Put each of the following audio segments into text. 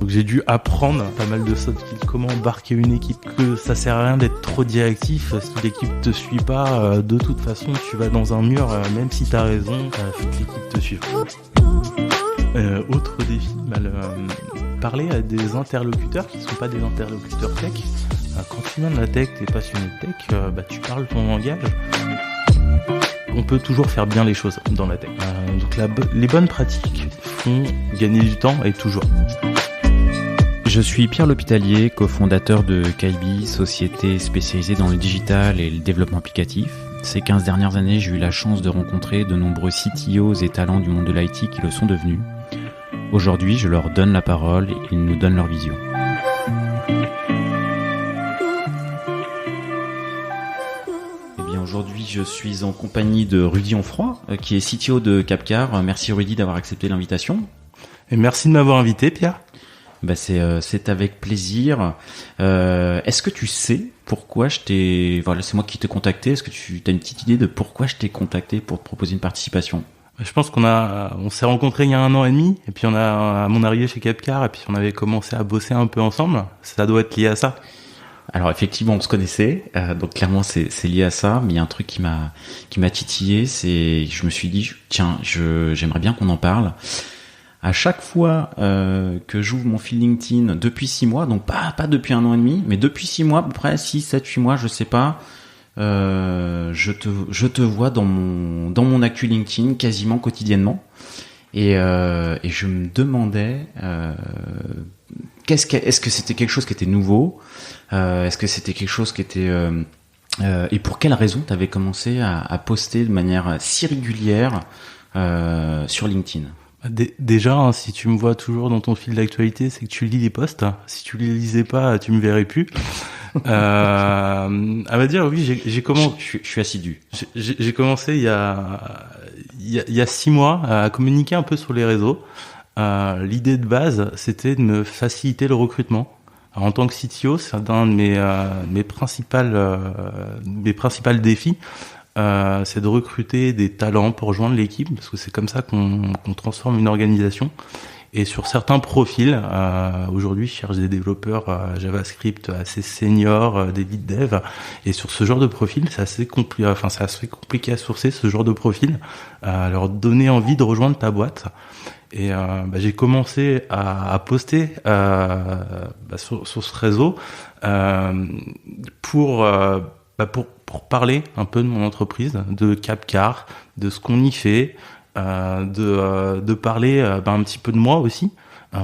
Donc j'ai dû apprendre pas mal de soft skills, comment embarquer une équipe, que ça sert à rien d'être trop directif. Si l'équipe te suit pas, de toute façon tu vas dans un mur, même si t'as raison, faut que l'équipe te suive. Autre défi, parler à des interlocuteurs qui sont pas des interlocuteurs tech. Quand tu viens de la tech, t'es passionné de tech, tu parles ton langage. On peut toujours faire bien les choses dans la tech. Donc les bonnes pratiques font gagner du temps et toujours. Je suis Pierre L'Hôpitalier, cofondateur de Kaibi, société spécialisée dans le digital et le développement applicatif. Ces 15 dernières années, j'ai eu la chance de rencontrer de nombreux CTOs et talents du monde de l'IT qui le sont devenus. Aujourd'hui, je leur donne la parole et ils nous donnent leur vision. Eh bien, aujourd'hui, je suis en compagnie de Rudy Onfroy, qui est CTO de Capcar. Merci Rudy d'avoir accepté l'invitation. Et merci de m'avoir invité, Pierre. C'est avec plaisir. Est-ce que tu sais pourquoi c'est moi qui t'ai contacté. Est-ce que tu as une petite idée de pourquoi je t'ai contacté pour te proposer une participation? Je pense on s'est rencontrés il y a 1 an et demi, et puis à mon arrivée chez Capcar, et puis on avait commencé à bosser un peu ensemble. Ça doit être lié à ça. Alors effectivement, on se connaissait, donc clairement c'est lié à ça. Mais il y a un truc qui m'a titillé, je me suis dit tiens, j'aimerais bien qu'on en parle. À chaque fois que j'ouvre mon fil LinkedIn depuis 6 mois, donc pas depuis 1 an et demi, mais depuis 6 mois, à peu près 6, 7, 8 mois, je sais pas, je te vois dans mon actu LinkedIn quasiment quotidiennement. Et je me demandais est-ce que c'était quelque chose qui était nouveau, est-ce que c'était quelque chose qui était et pour quelle raison tu avais commencé à poster de manière si régulière sur LinkedIn? Déjà, si tu me vois toujours dans ton fil d'actualité, c'est que tu lis les posts. Si tu les lisais pas, tu me verrais plus. À vrai dire, oui, j'ai commencé. Je suis assidu. J'ai commencé il y a 6 mois à communiquer un peu sur les réseaux. L'idée de base, c'était de me faciliter le recrutement. Alors, en tant que CTO, c'est un de mes principales défis. C'est de recruter des talents pour rejoindre l'équipe, parce que c'est comme ça qu'on transforme une organisation. Et sur certains profils, aujourd'hui, je cherche des développeurs JavaScript assez seniors, des lead dev. Et sur ce genre de profil, c'est assez compliqué à sourcer, ce genre de profil, à leur donner envie de rejoindre ta boîte. Et j'ai commencé à poster sur ce réseau pour parler un peu de mon entreprise, de Capcar, de ce qu'on y fait, de parler un petit peu de moi aussi,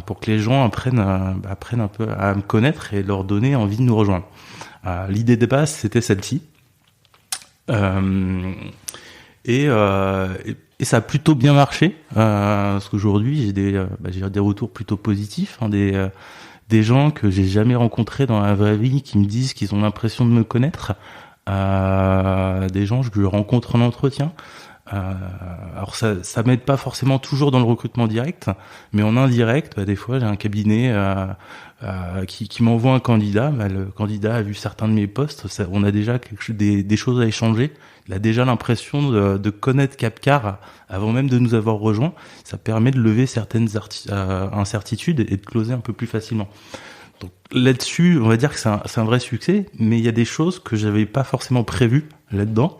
pour que les gens apprennent un peu à me connaître et leur donner envie de nous rejoindre. L'idée de base, c'était celle-ci. Et ça a plutôt bien marché, parce qu'aujourd'hui, j'ai des retours plutôt positifs, des gens que j'ai jamais rencontrés dans la vraie vie qui me disent qu'ils ont l'impression de me connaître. Des gens que je rencontre en entretien. Alors ça m'aide pas forcément toujours dans le recrutement direct, mais en indirect, des fois j'ai un cabinet qui m'envoie un candidat. Le candidat a vu certains de mes posts, on a déjà des choses à échanger. Il a déjà l'impression de connaître Capcar avant même de nous avoir rejoints. Ça permet de lever certaines incertitudes et de closer un peu plus facilement. Donc là-dessus, on va dire que c'est un vrai succès, mais il y a des choses que j'avais pas forcément prévues là-dedans.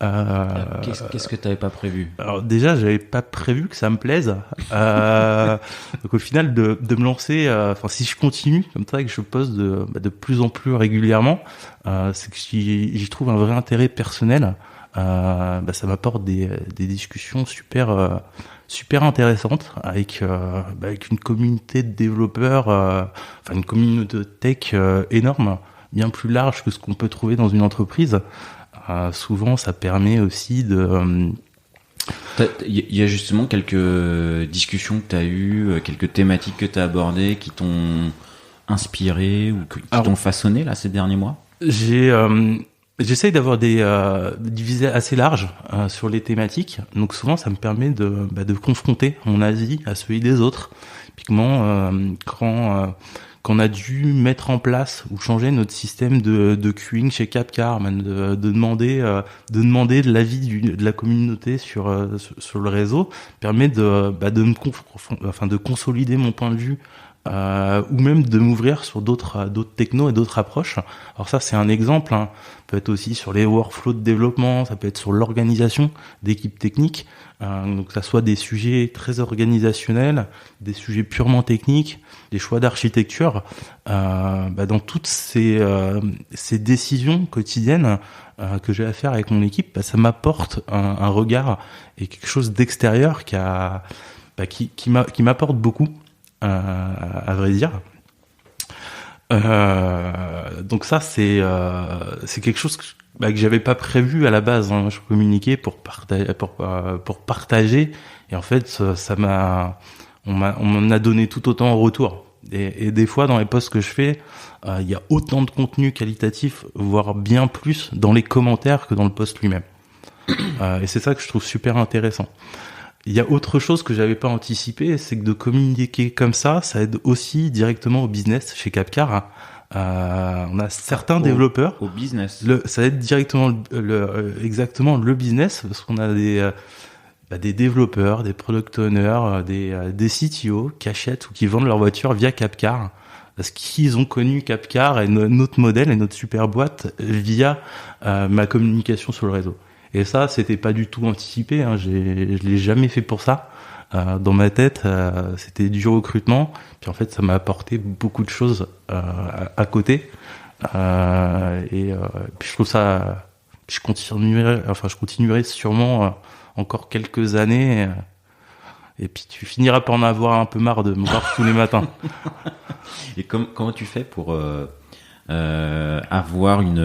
Qu'est-ce que t'avais pas prévu? Alors déjà, j'avais pas prévu que ça me plaise. Donc au final, de me lancer, si je continue comme ça et que je poste de plus en plus régulièrement, c'est que j'y trouve un vrai intérêt personnel. Ça m'apporte des discussions super intéressantes avec une communauté de développeurs, une communauté de tech énorme, bien plus large que ce qu'on peut trouver dans une entreprise. Souvent, ça permet aussi de... Il y a justement quelques discussions que tu as eues, quelques thématiques que tu as abordées qui t'ont inspiré ou qui t'ont façonné là, ces derniers mois? J'essaye d'avoir des visées assez larges sur les thématiques. Donc souvent, ça me permet de confronter mon avis à celui des autres. Typiquement, qu'on a dû mettre en place ou changer notre système de queuing chez Capcar, de demander de l'avis de la communauté sur le réseau, permet de consolider mon point de vue, ou même de m'ouvrir sur d'autres technos et d'autres approches. Alors ça, c'est un exemple, hein. Ça peut être aussi sur les workflows de développement, ça peut être sur l'organisation d'équipes techniques, donc que ça soit des sujets très organisationnels, des sujets purement techniques, des choix d'architecture. Dans toutes ces décisions quotidiennes que j'ai à faire avec mon équipe, ça m'apporte un regard et quelque chose d'extérieur qui m'apporte beaucoup. À vrai dire. Donc ça, c'est quelque chose que j'avais pas prévu à la base, hein. Je communiquais pour partager, et en fait, on m'en a donné tout autant en retour. Et des fois, dans les posts que je fais, il y a autant de contenu qualitatif, voire bien plus dans les commentaires que dans le post lui-même. Et c'est ça que je trouve super intéressant. Il y a autre chose que j'avais pas anticipé, c'est que de communiquer comme ça aide aussi directement au business chez Capcar. On a certains développeurs. Au business. Ça aide directement exactement le business, parce qu'on a des développeurs, des product owners, des CTO qui achètent ou qui vendent leur voiture via Capcar, parce qu'ils ont connu Capcar et notre modèle et notre super boîte via ma communication sur le réseau. Et ça, c'était pas du tout anticipé, hein. Je l'ai jamais fait pour ça. Dans ma tête, c'était du recrutement. Puis en fait, ça m'a apporté beaucoup de choses à côté. Puis je trouve ça. Je continuerai sûrement encore quelques années. Et puis tu finiras par en avoir un peu marre de me voir tous les matins. Et comment tu fais pour avoir une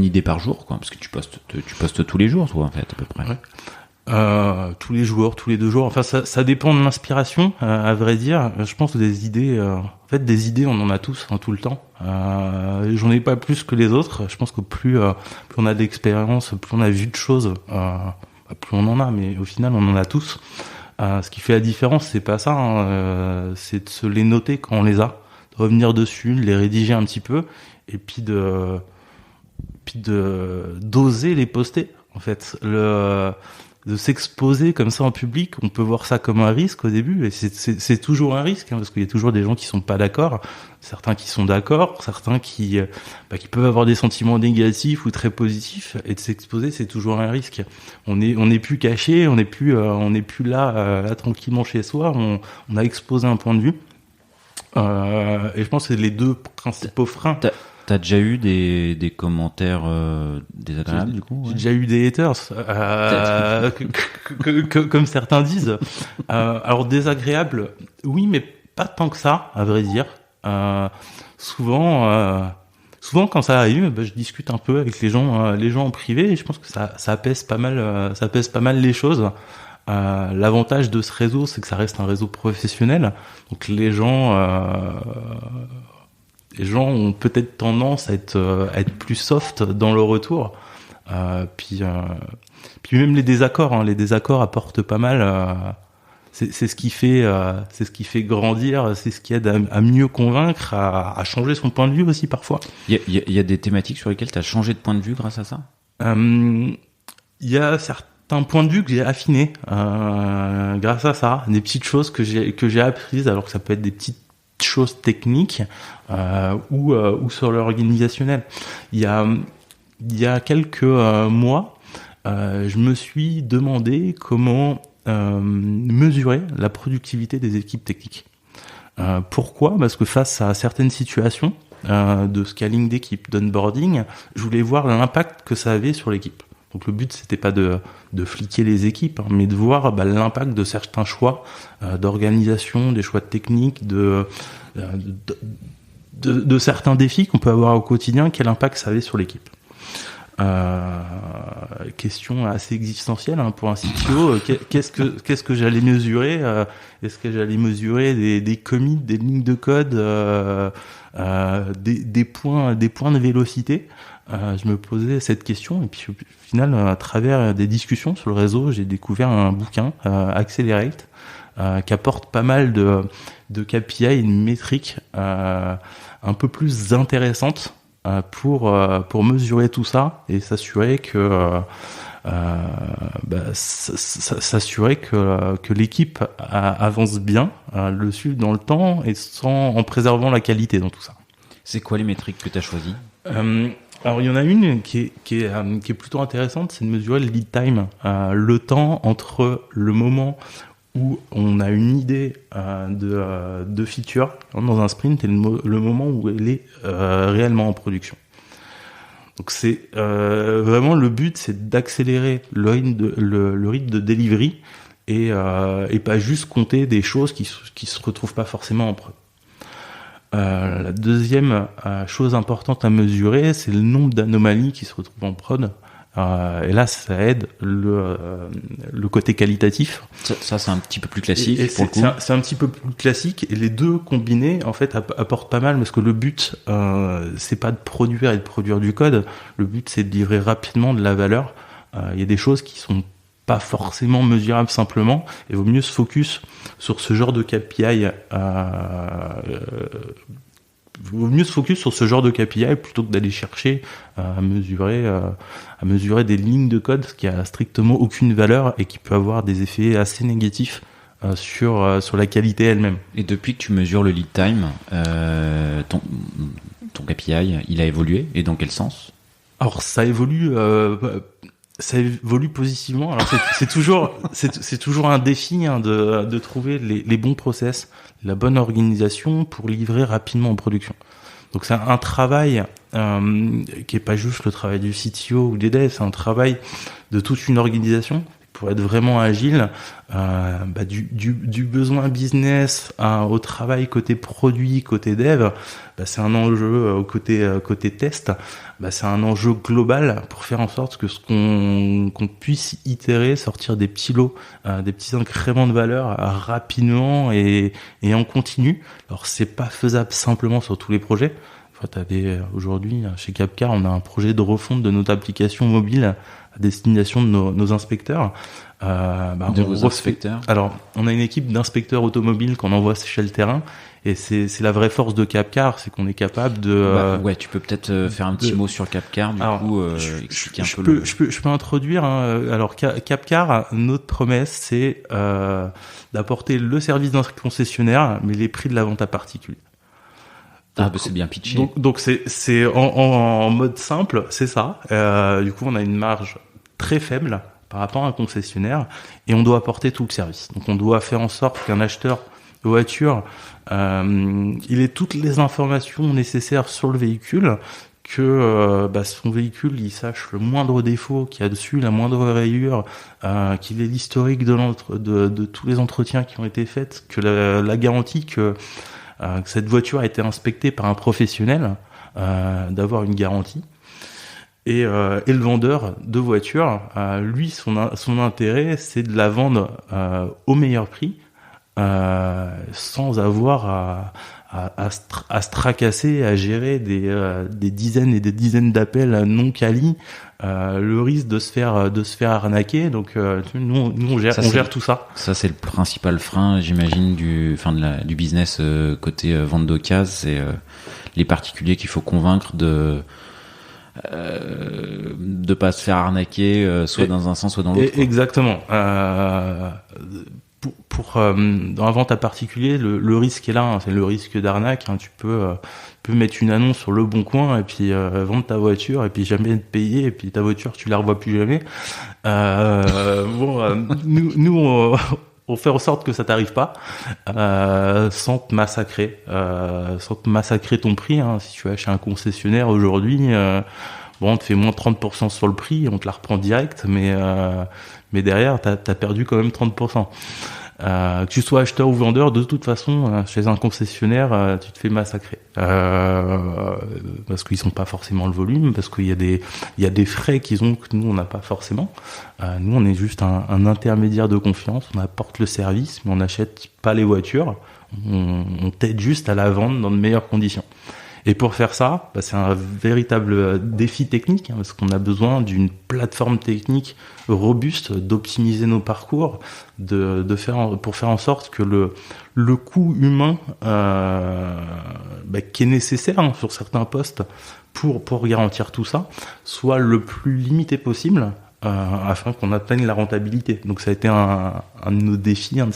idée par jour, quoi, parce que tu postes tous les jours, toi, en fait, à peu près. Ouais. Tous les jours, tous les 2 jours. Enfin, ça dépend de l'inspiration, à vrai dire. Je pense que des idées, des idées, on en a tous, hein, tout le temps. J'en ai pas plus que les autres. Je pense que plus on a d'expérience, plus on a vu de choses, plus on en a. Mais au final, on en a tous. Ce qui fait la différence, c'est pas ça, hein, c'est de se les noter quand on les a, de revenir dessus, de les rédiger un petit peu, et puis d'oser les poster, en fait. De s'exposer comme ça en public, on peut voir ça comme un risque au début, et c'est toujours un risque, hein, parce qu'il y a toujours des gens qui sont pas d'accord, certains qui sont d'accord, certains qui peuvent avoir des sentiments négatifs ou très positifs, et de s'exposer, c'est toujours un risque. On n'est plus caché, on n'est plus là tranquillement chez soi, on a exposé un point de vue, et je pense que c'est les 2 principaux freins. T'as déjà eu des commentaires désagréables, du coup? Ouais. J'ai déjà eu des haters, comme certains disent. Alors désagréables, oui, mais pas tant que ça, à vrai dire. Souvent quand ça arrive, je discute un peu avec les gens en privé, et je pense que ça apaise pas mal les choses. L'avantage de ce réseau, c'est que ça reste un réseau professionnel, donc les gens ont peut-être tendance à être plus soft dans le retour. Puis même les désaccords apportent pas mal. C'est ce qui fait grandir, c'est ce qui aide à mieux convaincre, à changer son point de vue aussi parfois. Il y a des thématiques sur lesquelles tu as changé de point de vue grâce à ça? Il y a certains points de vue que j'ai affinés grâce à ça, des petites choses que j'ai apprises, alors que ça peut être des petites choses techniques ou sur l'organisationnel. Il y a quelques mois, je me suis demandé comment mesurer la productivité des équipes techniques. Pourquoi ? Parce que face à certaines situations de scaling d'équipe, d'onboarding, je voulais voir l'impact que ça avait sur l'équipe. Donc le but, c'était pas de fliquer les équipes, hein, mais de voir l'impact de certains choix d'organisation, des choix techniques, de certains défis qu'on peut avoir au quotidien, quel impact ça avait sur l'équipe. Question assez existentielle, hein, pour un CTO. Qu'est-ce que j'allais mesurer? Est-ce que j'allais mesurer des commits, des lignes de code, des points de vélocité? Je me posais cette question, et puis au final, à travers des discussions sur le réseau, j'ai découvert un bouquin, Accelerate, qui apporte pas mal de KPI et de métriques un peu plus intéressantes pour mesurer tout ça et s'assurer que s'assurer que l'équipe avance bien, le suivre dans le temps et en préservant la qualité dans tout ça. C'est quoi les métriques que tu as choisies? Alors il y en a une qui est plutôt intéressante, c'est de mesurer le lead time, le temps entre le moment où on a une idée de feature dans un sprint et le moment où elle est réellement en production. Donc c'est vraiment le but, c'est d'accélérer le rythme de delivery et pas juste compter des choses qui se retrouvent pas forcément en prod. La deuxième chose importante à mesurer, c'est le nombre d'anomalies qui se retrouvent en prod. Et là, ça aide le côté qualitatif. Ça c'est un petit peu plus classique. C'est un petit peu plus classique. Et les deux combinés, en fait, apportent pas mal parce que le but, c'est pas de produire du code. Le but, c'est de livrer rapidement de la valeur. Il y a des choses qui sont pas forcément mesurable simplement, et vaut mieux se focus sur ce genre de KPI plutôt que d'aller chercher à mesurer des lignes de code qui a strictement aucune valeur et qui peut avoir des effets assez négatifs sur la qualité elle-même. Et depuis que tu mesures le lead time, ton KPI, il a évolué, et dans quel sens? Alors ça évolue positivement. Alors c'est toujours un défi de trouver les bons process, la bonne organisation pour livrer rapidement en production. Donc c'est un travail qui est pas juste le travail du CTO ou des devs, c'est un travail de toute une organisation pour être vraiment agile, du besoin business au travail côté produit, côté dev, c'est un enjeu côté test, c'est un enjeu global pour faire en sorte que qu'on puisse itérer, sortir des petits lots, des petits incréments de valeur rapidement et en continu. Alors c'est pas faisable simplement sur tous les projets. Aujourd'hui, chez Capcar, on a un projet de refonte de notre application mobile à destination de nos inspecteurs. Vos inspecteurs. Alors, on a une équipe d'inspecteurs automobiles qu'on envoie chez le terrain, et c'est la vraie force de Capcar, c'est qu'on est capable de. Tu peux peut-être faire un petit mot sur Capcar, expliquer un peu. Je peux introduire. Alors, Capcar, notre promesse, c'est d'apporter le service d'un concessionnaire, mais les prix de la vente à particulier. C'est bien pitché. Donc c'est en mode simple, c'est ça. Du coup, on a une marge très faible par rapport à un concessionnaire et on doit apporter tout le service. Donc, on doit faire en sorte qu'un acheteur de voiture, il ait toutes les informations nécessaires sur le véhicule, que son véhicule, il sache le moindre défaut qu'il y a dessus, la moindre rayure, qu'il ait l'historique de tous les entretiens qui ont été faits, que la garantie que cette voiture a été inspectée par un professionnel, d'avoir une garantie. Et le vendeur de voiture, lui, son intérêt, c'est de la vendre au meilleur prix, sans avoir à se tracasser, à gérer des dizaines et des dizaines d'appels non quali, le risque de se faire arnaquer. Donc nous on gère tout ça. Ça c'est le principal frein, j'imagine, du business côté vente d'occasion, c'est les particuliers qu'il faut convaincre de pas se faire arnaquer, soit dans un sens soit dans l'autre. Exactement. Dans la vente à particulier, le risque est là, c'est le risque d'arnaque. Tu peux mettre une annonce sur Le Bon Coin et puis vendre ta voiture et puis jamais te payer et puis ta voiture tu la revois plus jamais. Nous on fait en sorte que ça t'arrive pas, sans te massacrer ton prix. Si tu vas chez un concessionnaire aujourd'hui, on te fait moins 30% sur le prix, on te la reprend direct, mais derrière, t'as perdu quand même 30%. Que tu sois acheteur ou vendeur, de toute façon, chez un concessionnaire, tu te fais massacrer. Parce qu'ils sont pas forcément le volume, parce qu'il y a des frais qu'ils ont que nous, on n'a pas forcément. Nous, on est juste un intermédiaire de confiance, on apporte le service, mais on n'achète pas les voitures. On t'aide juste à la vendre dans de meilleures conditions. Et pour faire ça, c'est un véritable défi technique, hein, parce qu'on a besoin d'une plateforme technique robuste, d'optimiser nos parcours, pour faire en sorte que le coût humain qui est nécessaire, hein, sur certains postes pour garantir tout ça soit le plus limité possible, afin qu'on atteigne la rentabilité. Donc ça a été un de nos défis, de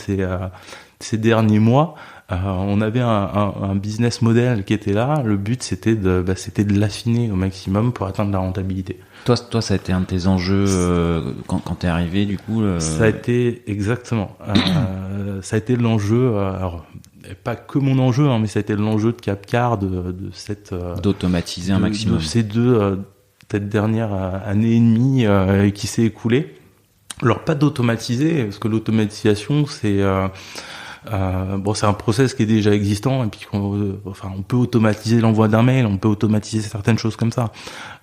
ces derniers mois. On avait un business model qui était là. Le but, c'était de l'affiner au maximum pour atteindre la rentabilité. Toi, ça a été un de tes enjeux quand t'es arrivé, du coup. Ça a été exactement. Ça a été l'enjeu. Alors, pas que mon enjeu, hein, mais ça a été l'enjeu de Capcar d'automatiser un maximum. De ces cette dernière année et demie qui s'est écoulée. Alors pas d'automatiser, parce que l'automatisation c'est un process qui est déjà existant, et puis on peut automatiser l'envoi d'un mail, on peut automatiser certaines choses comme ça.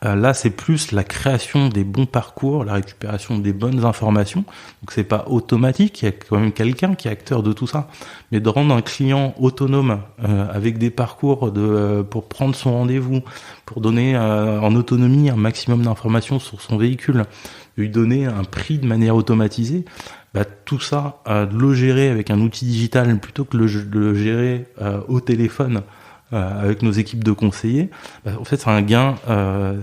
Là c'est plus la création des bons parcours, la récupération des bonnes informations. Donc c'est pas automatique, il y a quand même quelqu'un qui est acteur de tout ça, mais de rendre un client autonome avec des parcours pour prendre son rendez-vous, pour donner en autonomie un maximum d'informations sur son véhicule, lui donner un prix de manière automatisée. Tout ça, de le gérer avec un outil digital plutôt que de le gérer au téléphone avec nos équipes de conseillers, en fait c'est un gain,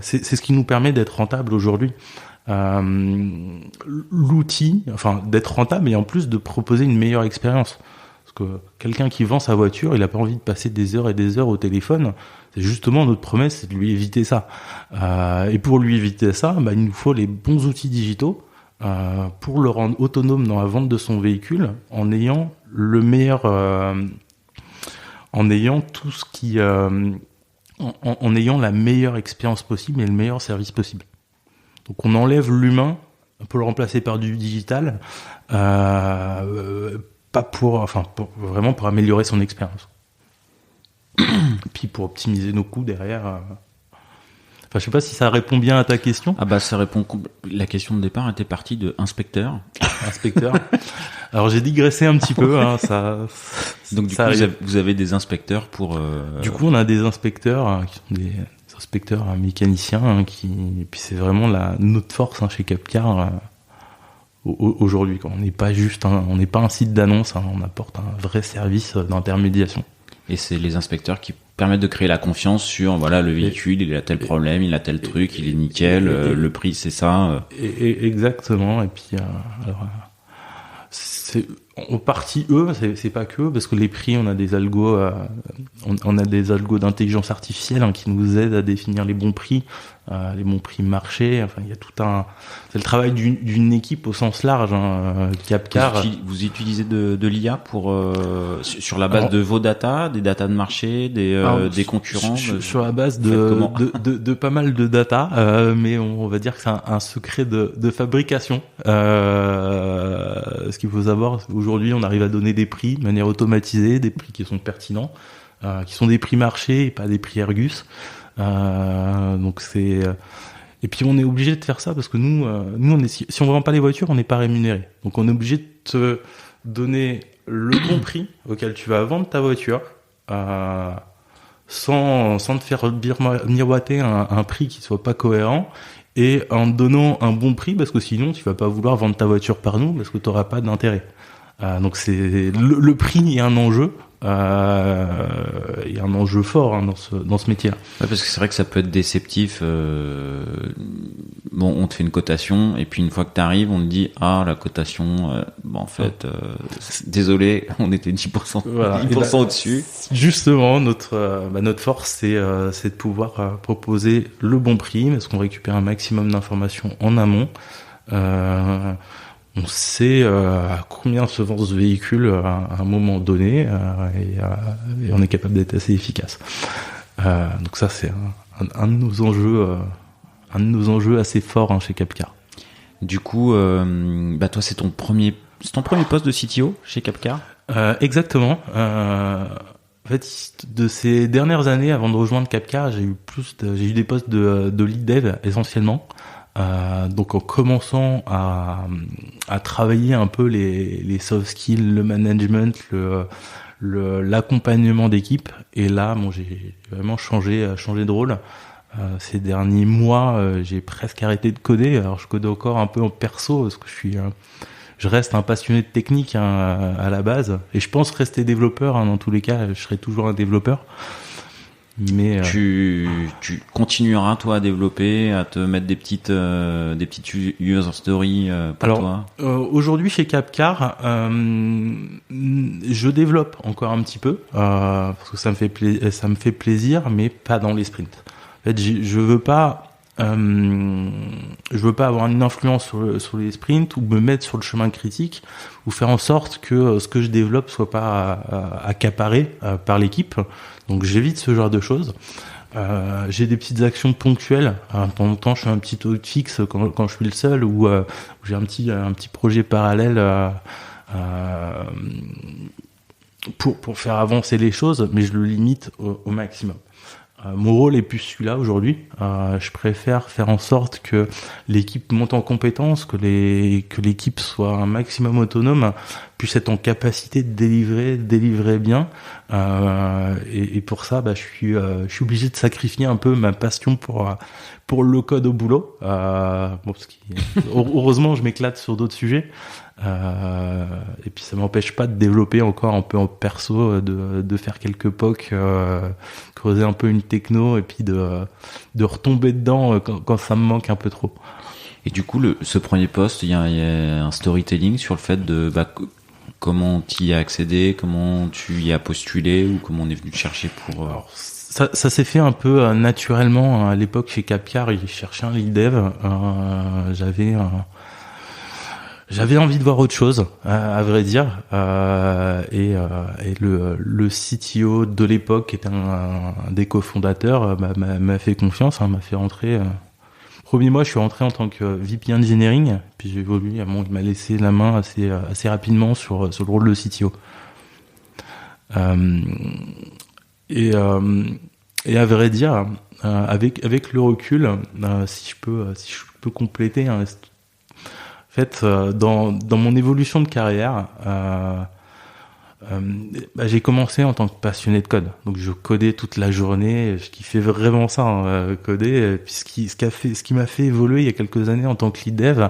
c'est ce qui nous permet d'être rentable aujourd'hui. L'outil, d'être rentable et en plus de proposer une meilleure expérience. Parce que quelqu'un qui vend sa voiture, il n'a pas envie de passer des heures et des heures au téléphone. C'est justement notre promesse, c'est de lui éviter ça. Et pour lui éviter ça, il nous faut les bons outils digitaux pour le rendre autonome dans la vente de son véhicule, en ayant le meilleur, en ayant tout ce qui, en ayant la meilleure expérience possible et le meilleur service possible. Donc on enlève l'humain pour le remplacer par du digital, vraiment pour améliorer son expérience. Et puis pour optimiser nos coûts derrière. Je sais pas si ça répond bien à ta question. Ça répond. La question de départ était partie de inspecteur. Inspecteur. Alors j'ai digressé un petit peu. Hein, Donc du coup, vous avez des inspecteurs pour. Du coup, on a des inspecteurs qui sont des inspecteurs mécaniciens et puis c'est vraiment notre force chez Capcar aujourd'hui. On n'est pas on n'est pas un site d'annonce. On apporte un vrai service d'intermédiation. Et c'est les inspecteurs qui permettent de créer la confiance sur le véhicule, il a tel problème, il a tel truc, il est nickel, le prix c'est ça. Exactement. Et puis c'est en partie c'est pas que parce que les prix, on a des algos, d'intelligence artificielle qui nous aident à définir les bons prix marché. Il y a c'est le travail d'une équipe au sens large. Capcar. Vous utilisez de l'IA pour sur la base de vos data, des data de marché, des concurrents. Sur la base de pas mal de data, mais on va dire que c'est un secret de fabrication. Ce qu'il faut savoir, aujourd'hui, on arrive à donner des prix de manière automatisée, des prix qui sont pertinents, qui sont des prix marché et pas des prix Argus. Donc c'est et puis on est obligé de faire ça parce que nous si on vend pas les voitures, on n'est pas rémunéré. Donc on est obligé de te donner le bon prix auquel tu vas vendre ta voiture, sans te faire miroiter un prix qui soit pas cohérent, et en te donnant un bon prix parce que sinon tu vas pas vouloir vendre ta voiture par nous parce que tu auras pas d'intérêt. Donc c'est le prix est un enjeu. Il y a un enjeu fort dans ce métier-là. Ouais, parce que c'est vrai que ça peut être déceptif. On te fait une cotation et puis une fois que t'arrives, on te dit la cotation. Désolé, on était 10%, voilà. 10% au-dessus. Justement, notre force, c'est de pouvoir proposer le bon prix parce qu'on récupère un maximum d'informations en amont. On sait à combien se vend ce véhicule à un moment donné, et on est capable d'être assez efficace. Donc ça, c'est un de nos enjeux assez forts chez Capcar. Du coup, toi, c'est ton premier poste de CTO chez Capcar. Exactement. En fait, de ces dernières années, avant de rejoindre Capcar, j'ai eu des postes de lead dev essentiellement. Donc en commençant à travailler un peu les soft skills, le management, l'accompagnement d'équipe. Et là, bon, j'ai vraiment changé de rôle. Ces derniers mois, j'ai presque arrêté de coder. Alors, je code encore un peu en perso parce que je reste un passionné de technique à la base. Et je pense rester développeur. Dans tous les cas, je serai toujours un développeur. Mais tu continueras toi à développer, à te mettre des petites user stories pour alors, toi. Aujourd'hui chez Capcar, je développe encore un petit peu parce que ça me fait plaisir, mais pas dans les sprints. En fait, je veux pas avoir une influence sur les sprints ou me mettre sur le chemin critique ou faire en sorte que ce que je développe soit pas accaparé par l'équipe. Donc j'évite ce genre de choses. J'ai des petites actions ponctuelles. De temps en temps, je fais un petit audit fixe quand je suis le seul ou j'ai un petit projet parallèle pour faire avancer les choses, mais je le limite au maximum. Mon rôle est plus celui-là aujourd'hui. Je préfère faire en sorte que l'équipe monte en compétence, que l'équipe soit un maximum autonome, puisse être en capacité de délivrer bien. Et pour ça, je suis obligé de sacrifier un peu ma passion pour le code au boulot. Heureusement, je m'éclate sur d'autres sujets. Et puis ça m'empêche pas de développer encore un peu en perso, de faire quelques POC, creuser un peu une techno et puis de retomber dedans quand ça me manque un peu trop. Et du coup, ce premier post, il y a un storytelling sur le fait de comment tu y as accédé, comment tu y as postulé ou comment on est venu te chercher pour. Alors, ça s'est fait un peu naturellement à l'époque chez Capcar. J'ai cherché un lead dev. J'avais envie de voir autre chose, à vrai dire, et le CTO de l'époque, qui était un des cofondateurs, m'a fait confiance, m'a fait rentrer. Premier mois, je suis rentré en tant que VP Engineering, puis j'ai évolué. Il m'a laissé la main assez rapidement sur le rôle de CTO. Et à vrai dire, avec le recul, si je peux compléter. En fait, dans mon évolution de carrière, j'ai commencé en tant que passionné de code. Donc je codais toute la journée, je kiffais vraiment ça, coder. Et puis ce qui m'a fait évoluer il y a quelques années en tant que lead dev,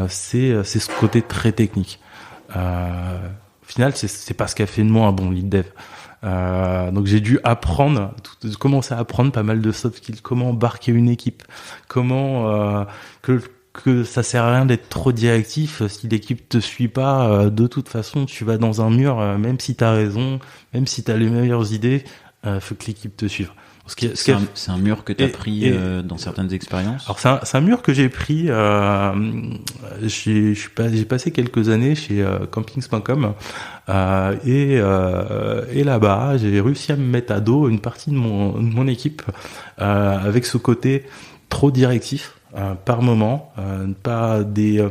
c'est ce côté très technique. Au final, c'est pas ce qui a fait de moi un bon lead dev. Donc j'ai dû commencer à apprendre pas mal de soft skills, comment embarquer une équipe, comment que ça sert à rien d'être trop directif. Si l'équipe te suit pas, de toute façon tu vas dans un mur, même si t'as raison, même si t'as les meilleures idées, faut que l'équipe te suive. C'est un mur que t'as pris dans certaines expériences. Alors c'est un mur que j'ai pris. J'ai passé quelques années chez campings.com et là-bas j'ai réussi à me mettre à dos une partie de mon équipe avec ce côté trop directif. Par moment, le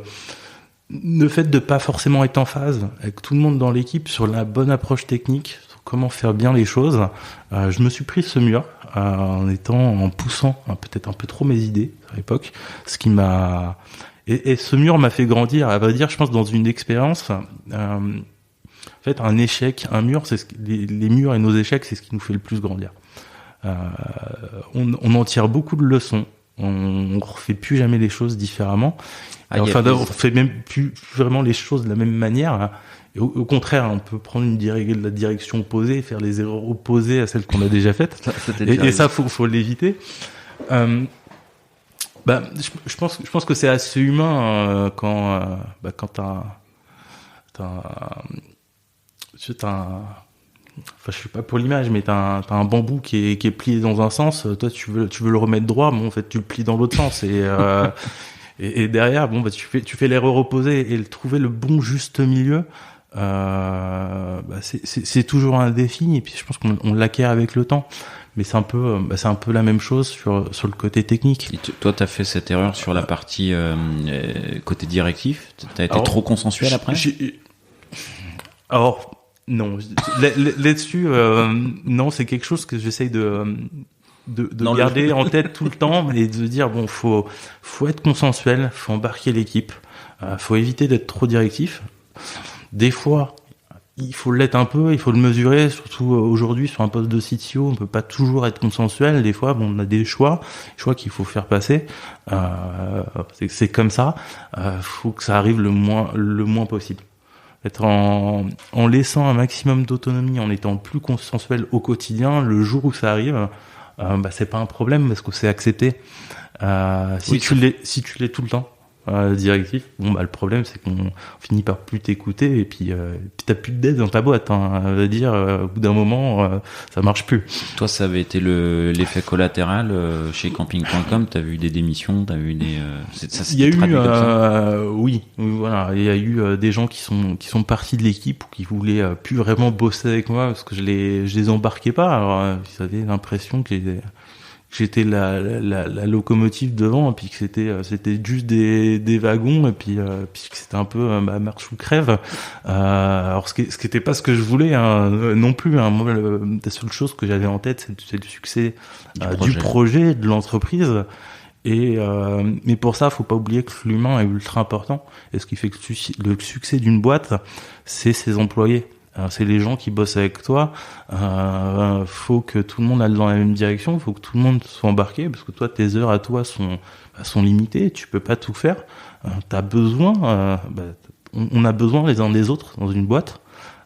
fait de pas forcément être en phase avec tout le monde dans l'équipe sur la bonne approche technique, sur comment faire bien les choses. Je me suis pris ce mur en poussant peut-être un peu trop mes idées à l'époque, ce qui m'a et ce mur m'a fait grandir. À vrai dire, je pense dans une expérience. En fait, un échec, un mur, les murs et nos échecs, c'est ce qui nous fait le plus grandir. On en tire beaucoup de leçons. On refait plus jamais les choses différemment. On fait même plus vraiment les choses de la même manière. Et au contraire, on peut prendre la direction opposée et faire les erreurs opposées à celles qu'on a déjà faites. Et ça, faut l'éviter. Je pense que c'est assez humain quand je suis pas pour l'image, mais t'as un bambou qui est plié dans un sens. Toi, tu veux le remettre droit. Bon, en fait, tu le plies dans l'autre sens. Et derrière, tu fais l'erreur opposée et trouver le bon juste milieu. C'est toujours un défi. Et puis, je pense qu'on l'acquiert avec le temps. Mais c'est un peu la même chose sur le côté technique. Et toi, t'as fait cette erreur sur la partie côté directif. T'as été trop consensuel après. Alors. Non, là-dessus, non, c'est quelque chose que j'essaye de garder en tête tout le temps et de dire faut être consensuel, faut embarquer l'équipe, faut éviter d'être trop directif. Des fois, il faut l'être un peu, il faut le mesurer, surtout aujourd'hui sur un poste de CTO, on peut pas toujours être consensuel. Des fois, on a des choix qu'il faut faire passer. C'est comme ça. Faut que ça arrive le moins possible. Être en laissant un maximum d'autonomie, en étant plus consensuel au quotidien, le jour où ça arrive, c'est pas un problème parce que c'est accepté. Si tu l'es tout le temps. Directif. Le problème c'est qu'on finit par plus t'écouter et puis t'as plus de dettes dans ta boîte. On va dire au bout d'un moment ça marche plus. Toi, ça avait été l'effet collatéral chez camping.com. T'as vu des démissions, t'as vu des. Ça s'est traduit comme ça. Oui, voilà. Il y a eu des gens qui sont partis de l'équipe ou qui voulaient plus vraiment bosser avec moi parce que je les embarquais pas. Alors ils avaient l'impression que j'étais la locomotive devant et puis que c'était juste des wagons et puis que c'était un peu marche ou crève. Alors ce qui était pas ce que je voulais non plus. Moi, la seule chose que j'avais en tête, c'est le succès du projet, de l'entreprise. Et mais pour ça, faut pas oublier que l'humain est ultra important. Et ce qui fait que le succès d'une boîte, c'est ses employés. C'est les gens qui bossent avec toi. Faut que tout le monde aille dans la même direction. Faut que tout le monde soit embarqué parce que toi, tes heures à toi sont limitées. Tu peux pas tout faire. T'as besoin. On a besoin les uns des autres dans une boîte.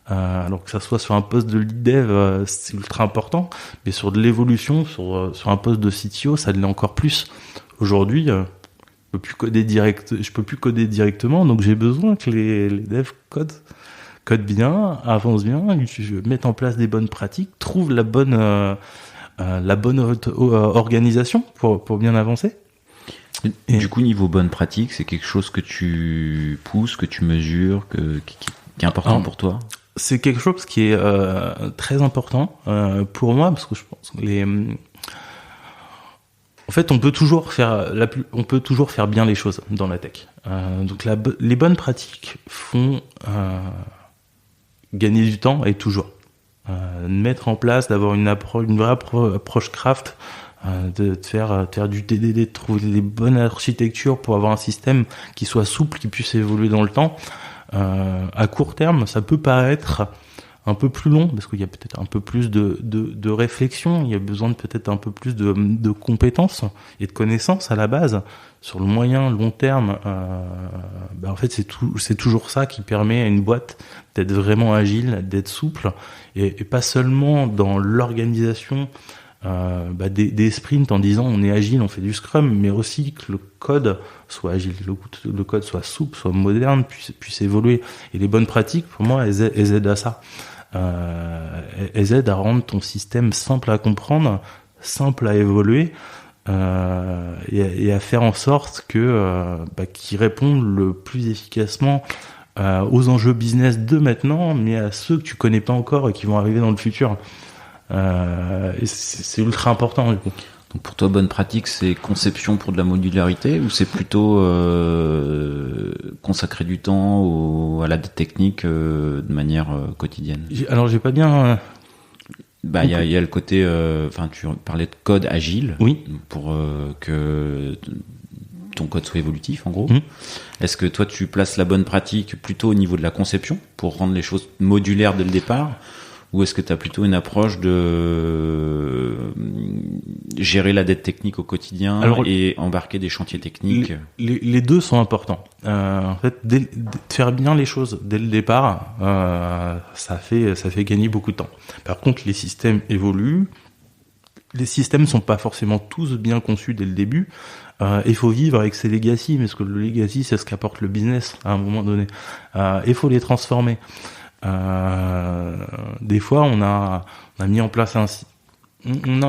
Alors que ça soit sur un poste de lead dev, c'est ultra important. Mais sur de l'évolution, sur un poste de CTO, ça l'est encore plus. Aujourd'hui, je peux plus coder directement, donc j'ai besoin que les devs code bien, avance bien, mette en place des bonnes pratiques, trouve la bonne organisation pour bien avancer. Et du coup, niveau bonne pratique, c'est quelque chose que tu pousses, que tu mesures, qui est important pour toi? C'est quelque chose qui est très important pour moi parce que je pense que en fait, on peut toujours faire bien les choses dans la tech. Donc les bonnes pratiques font gagner du temps et toujours mettre en place, d'avoir une vraie approche craft, de faire du TDD, de trouver des bonnes architectures pour avoir un système qui soit souple, qui puisse évoluer dans le temps. À court terme, ça peut paraître un peu plus long parce qu'il y a peut-être un peu plus de réflexion, il y a besoin de peut-être un peu plus de compétences et de connaissances à la base. Sur le moyen long terme, en fait c'est toujours ça qui permet à une boîte d'être vraiment agile, d'être souple et pas seulement dans l'organisation des sprints en disant on est agile, on fait du scrum, mais aussi que le code soit agile, le code soit souple, soit moderne, puisse évoluer. Et les bonnes pratiques, pour moi, elles aident à ça. Elles aident à rendre ton système simple à comprendre, simple à évoluer, et à faire en sorte qu'il réponde le plus efficacement aux enjeux business de maintenant, mais à ceux que tu connais pas encore et qui vont arriver dans le futur. Et c'est ultra important du coup. Donc pour toi, bonne pratique, c'est conception pour de la modularité ou c'est plutôt consacrer du temps à la technique de manière quotidienne? Alors j'ai pas bien. Il y a le côté, tu parlais de code agile, oui, pour que ton code soit évolutif en gros. Est-ce que toi tu places la bonne pratique plutôt au niveau de la conception pour rendre les choses modulaires dès le départ? Ou est-ce que tu as plutôt une approche de gérer la dette technique au quotidien et embarquer des chantiers techniques? Les deux sont importants. En fait, faire bien les choses dès le départ, ça fait gagner beaucoup de temps. Par contre, les systèmes évoluent. Les systèmes sont pas forcément tous bien conçus dès le début. Il faut vivre avec ses legacy, parce que le legacy, c'est ce qu'apporte le business à un moment donné. Il faut les transformer. Des fois, on a mis en place un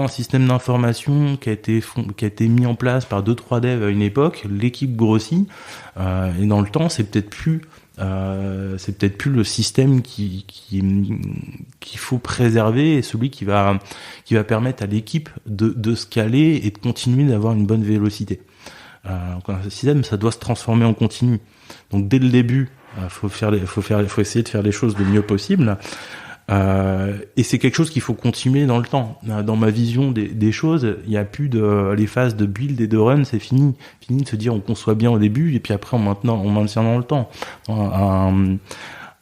système d'information qui a été mis en place par 2-3 devs à une époque. L'équipe grossit et dans le temps, c'est peut-être plus le système qu'il faut préserver et celui qui va permettre à l'équipe de scaler et de continuer d'avoir une bonne vélocité. Donc un système, ça doit se transformer en continu. Donc dès le début, faut essayer de faire les choses le mieux possible. Et c'est quelque chose qu'il faut continuer dans le temps. Dans ma vision des choses, il n'y a plus les phases de build et de run, c'est fini. Fini de se dire on conçoit bien au début et puis après on maintient dans le temps.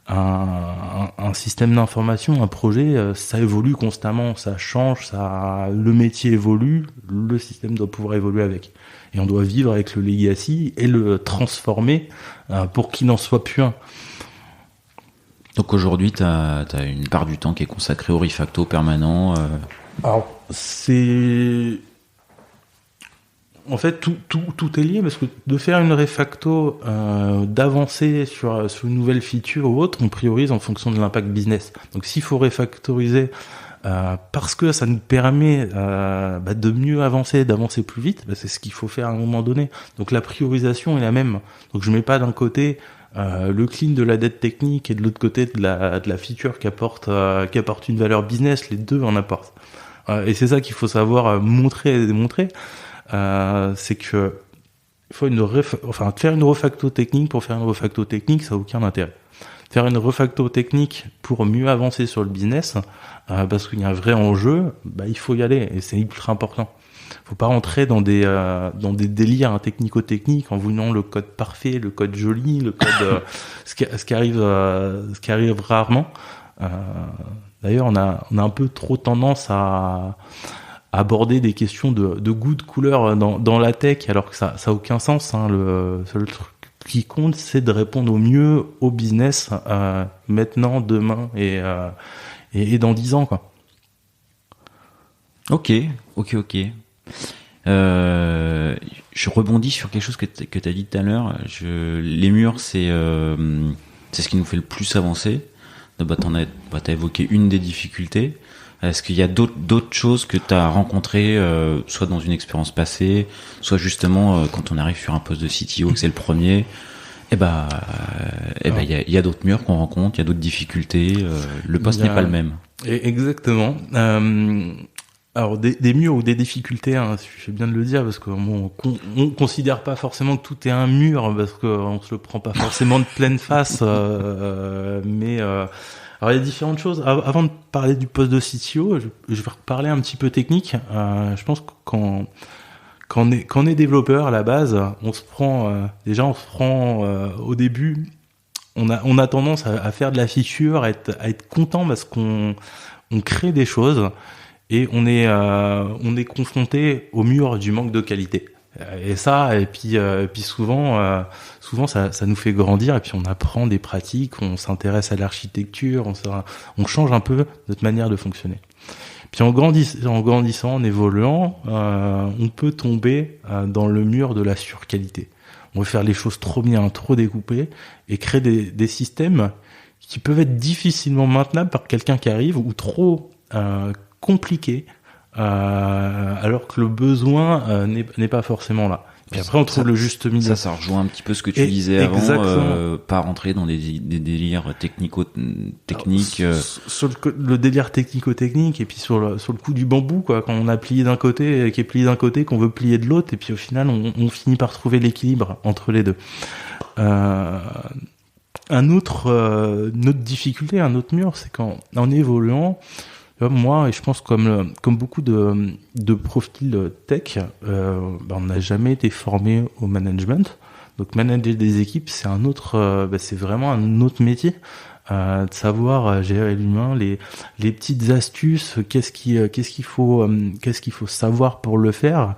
un système d'information, un projet, ça évolue constamment, ça change, le métier évolue, le système doit pouvoir évoluer avec. Et on doit vivre avec le legacy et le transformer pour qu'il n'en soit plus un. Donc aujourd'hui, t'as une part du temps qui est consacrée au refacto permanent. Alors, en fait, tout est lié, parce que de faire une refacto, d'avancer sur une nouvelle feature ou autre, on priorise en fonction de l'impact business. Donc s'il faut refactoriser parce que ça nous permet de mieux avancer, d'avancer plus vite, c'est ce qu'il faut faire à un moment donné. Donc la priorisation est la même. Donc je mets pas d'un côté le clean de la dette technique et de l'autre côté de la feature qui apporte une valeur business. Les deux en apportent. Et c'est ça qu'il faut savoir montrer et démontrer. C'est que faut faire une refacto technique pour faire une refacto technique, ça n'a aucun intérêt. Faire une refacto technique pour mieux avancer sur le business, parce qu'il y a un vrai enjeu, il faut y aller, et c'est ultra important. Faut pas rentrer dans des délires technico-techniques en voulant le code parfait, le code joli, le code ce qui arrive rarement. D'ailleurs, on a un peu trop tendance à aborder des questions de goût, de couleur dans la tech, alors que ça a aucun sens. Le seul truc qui compte, c'est de répondre au mieux au business maintenant, demain et dans 10 ans, quoi. Ok. Je rebondis sur quelque chose que tu as dit tout à l'heure. Les murs, c'est ce qui nous fait le plus avancer. T'as évoqué une des difficultés. Est-ce qu'il y a d'autres choses que tu as rencontrées, soit dans une expérience passée, soit justement quand on arrive sur un poste de CTO, que c'est le premier, il y a d'autres murs qu'on rencontre, il y a d'autres difficultés, le poste n'est pas le même. Exactement. Alors des murs ou des difficultés, je fais bien de le dire, parce que on considère pas forcément que tout est un mur, parce qu'on se le prend pas forcément de pleine face, mais alors il y a différentes choses. Avant de parler du poste de CTO, je vais reparler un petit peu technique. Je pense que quand on est développeur à la base, on se prend au début, on a tendance à faire de la feature, à être content parce qu'on crée des choses. Et on est confronté au mur du manque de qualité. Et puis souvent ça nous fait grandir, et puis on apprend des pratiques, on s'intéresse à l'architecture, on change un peu notre manière de fonctionner. Puis en grandissant, en évoluant, on peut tomber dans le mur de la surqualité. On veut faire les choses trop bien, trop découpées, et créer des systèmes qui peuvent être difficilement maintenables par quelqu'un qui arrive, ou trop compliqué, alors que le besoin n'est pas forcément là. Puis après, on trouve le juste milieu. Ça rejoint un petit peu ce que tu disais avant, pas rentrer dans des délires techniques. Sur le délire technico-technique, et puis sur le coup du bambou, quoi, quand on a plié d'un côté, qui est plié d'un côté, qu'on veut plier de l'autre, et puis au final, on finit par trouver l'équilibre entre les deux. Une autre difficulté, un autre mur, c'est qu'en évoluant, moi, et je pense comme beaucoup de profils tech, on n'a jamais été formé au management. Donc manager des équipes, c'est c'est vraiment un autre métier. De savoir gérer l'humain, les petites astuces, qu'est-ce qu'il faut savoir pour le faire.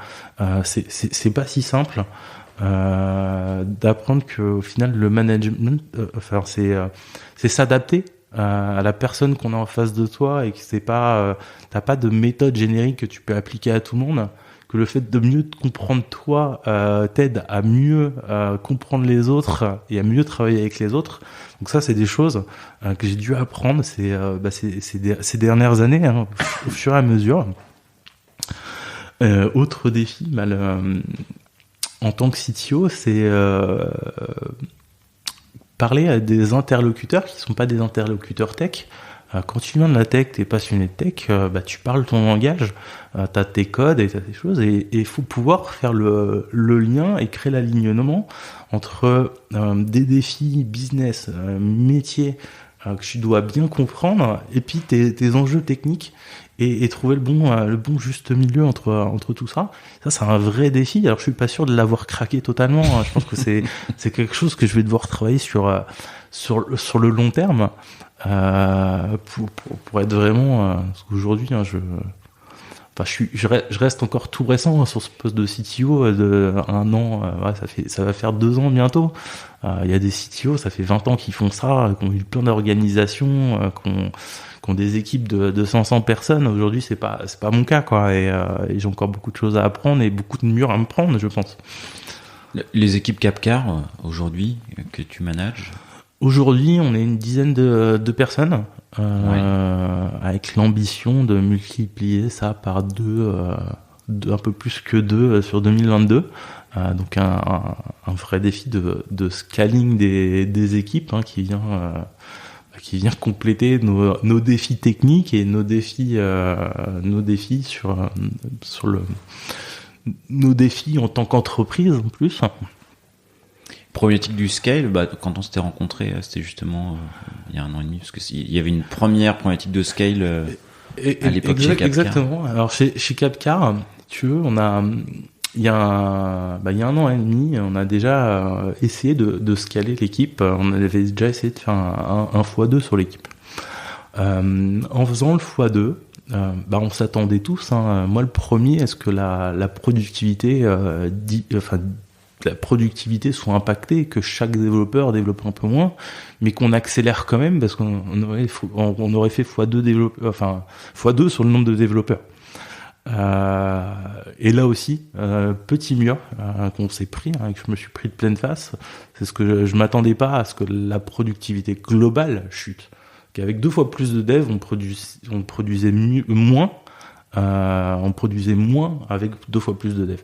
C'est pas si simple. D'apprendre que au final le management, c'est s'adapter à la personne qu'on a en face de toi, et que t'as pas de méthode générique que tu peux appliquer à tout le monde, que le fait de mieux te comprendre toi t'aide à mieux comprendre les autres et à mieux travailler avec les autres. Donc ça, c'est des choses que j'ai dû apprendre ces dernières années, au fur et à mesure. Autre défi, en tant que CTO, c'est parler à des interlocuteurs qui sont pas des interlocuteurs tech. Quand tu viens de la tech, t'es passionné de tech, tu parles ton langage, t'as tes codes et t'as tes choses, et il faut pouvoir faire le lien et créer l'alignement entre des défis business, métier, que tu dois bien comprendre, et puis tes enjeux techniques, et trouver le bon juste milieu entre tout ça. Ça, c'est un vrai défi. Alors, je suis pas sûr de l'avoir craqué totalement. Je pense que c'est quelque chose que je vais devoir travailler sur le long terme, pour être vraiment, parce qu'aujourd'hui, je reste encore tout récent sur ce poste de CTO de un an. Ça va faire 2 ans bientôt. Il y a des CTO, ça fait 20 ans qu'ils font ça, qui ont eu plein d'organisations, qui ont des équipes de 500 personnes. Aujourd'hui, c'est pas mon cas, quoi. Et j'ai encore beaucoup de choses à apprendre et beaucoup de murs à me prendre, je pense. Les équipes Capcar aujourd'hui que tu manages? Aujourd'hui, on est une dizaine de personnes, avec l'ambition de multiplier ça par un peu plus que 2 sur 2022. Donc un vrai défi de scaling des équipes, qui vient compléter nos défis techniques et nos défis nos défis en tant qu'entreprise en plus. Problématique du scale, quand on s'était rencontrés, c'était justement il y a 1 an et demi, parce que il y avait une première problématique de scale à l'époque chez Capcar. Exactement. Alors chez Capcar, tu veux, il y a 1 an et demi, on a déjà essayé de scaler l'équipe. On avait déjà essayé de faire un x2 sur l'équipe. En faisant le x2, on s'attendait tous. Moi, le premier, est-ce que la productivité soit impactée, que chaque développeur développe un peu moins, mais qu'on accélère quand même, parce qu'on aurait fait x2 sur le nombre de développeurs. Et là aussi, petit mur qu'on s'est pris, que je me suis pris de pleine face, c'est ce que je m'attendais pas à ce que la productivité globale chute. Qu'avec 2 fois plus de devs, on produisait moins avec 2 fois plus de devs.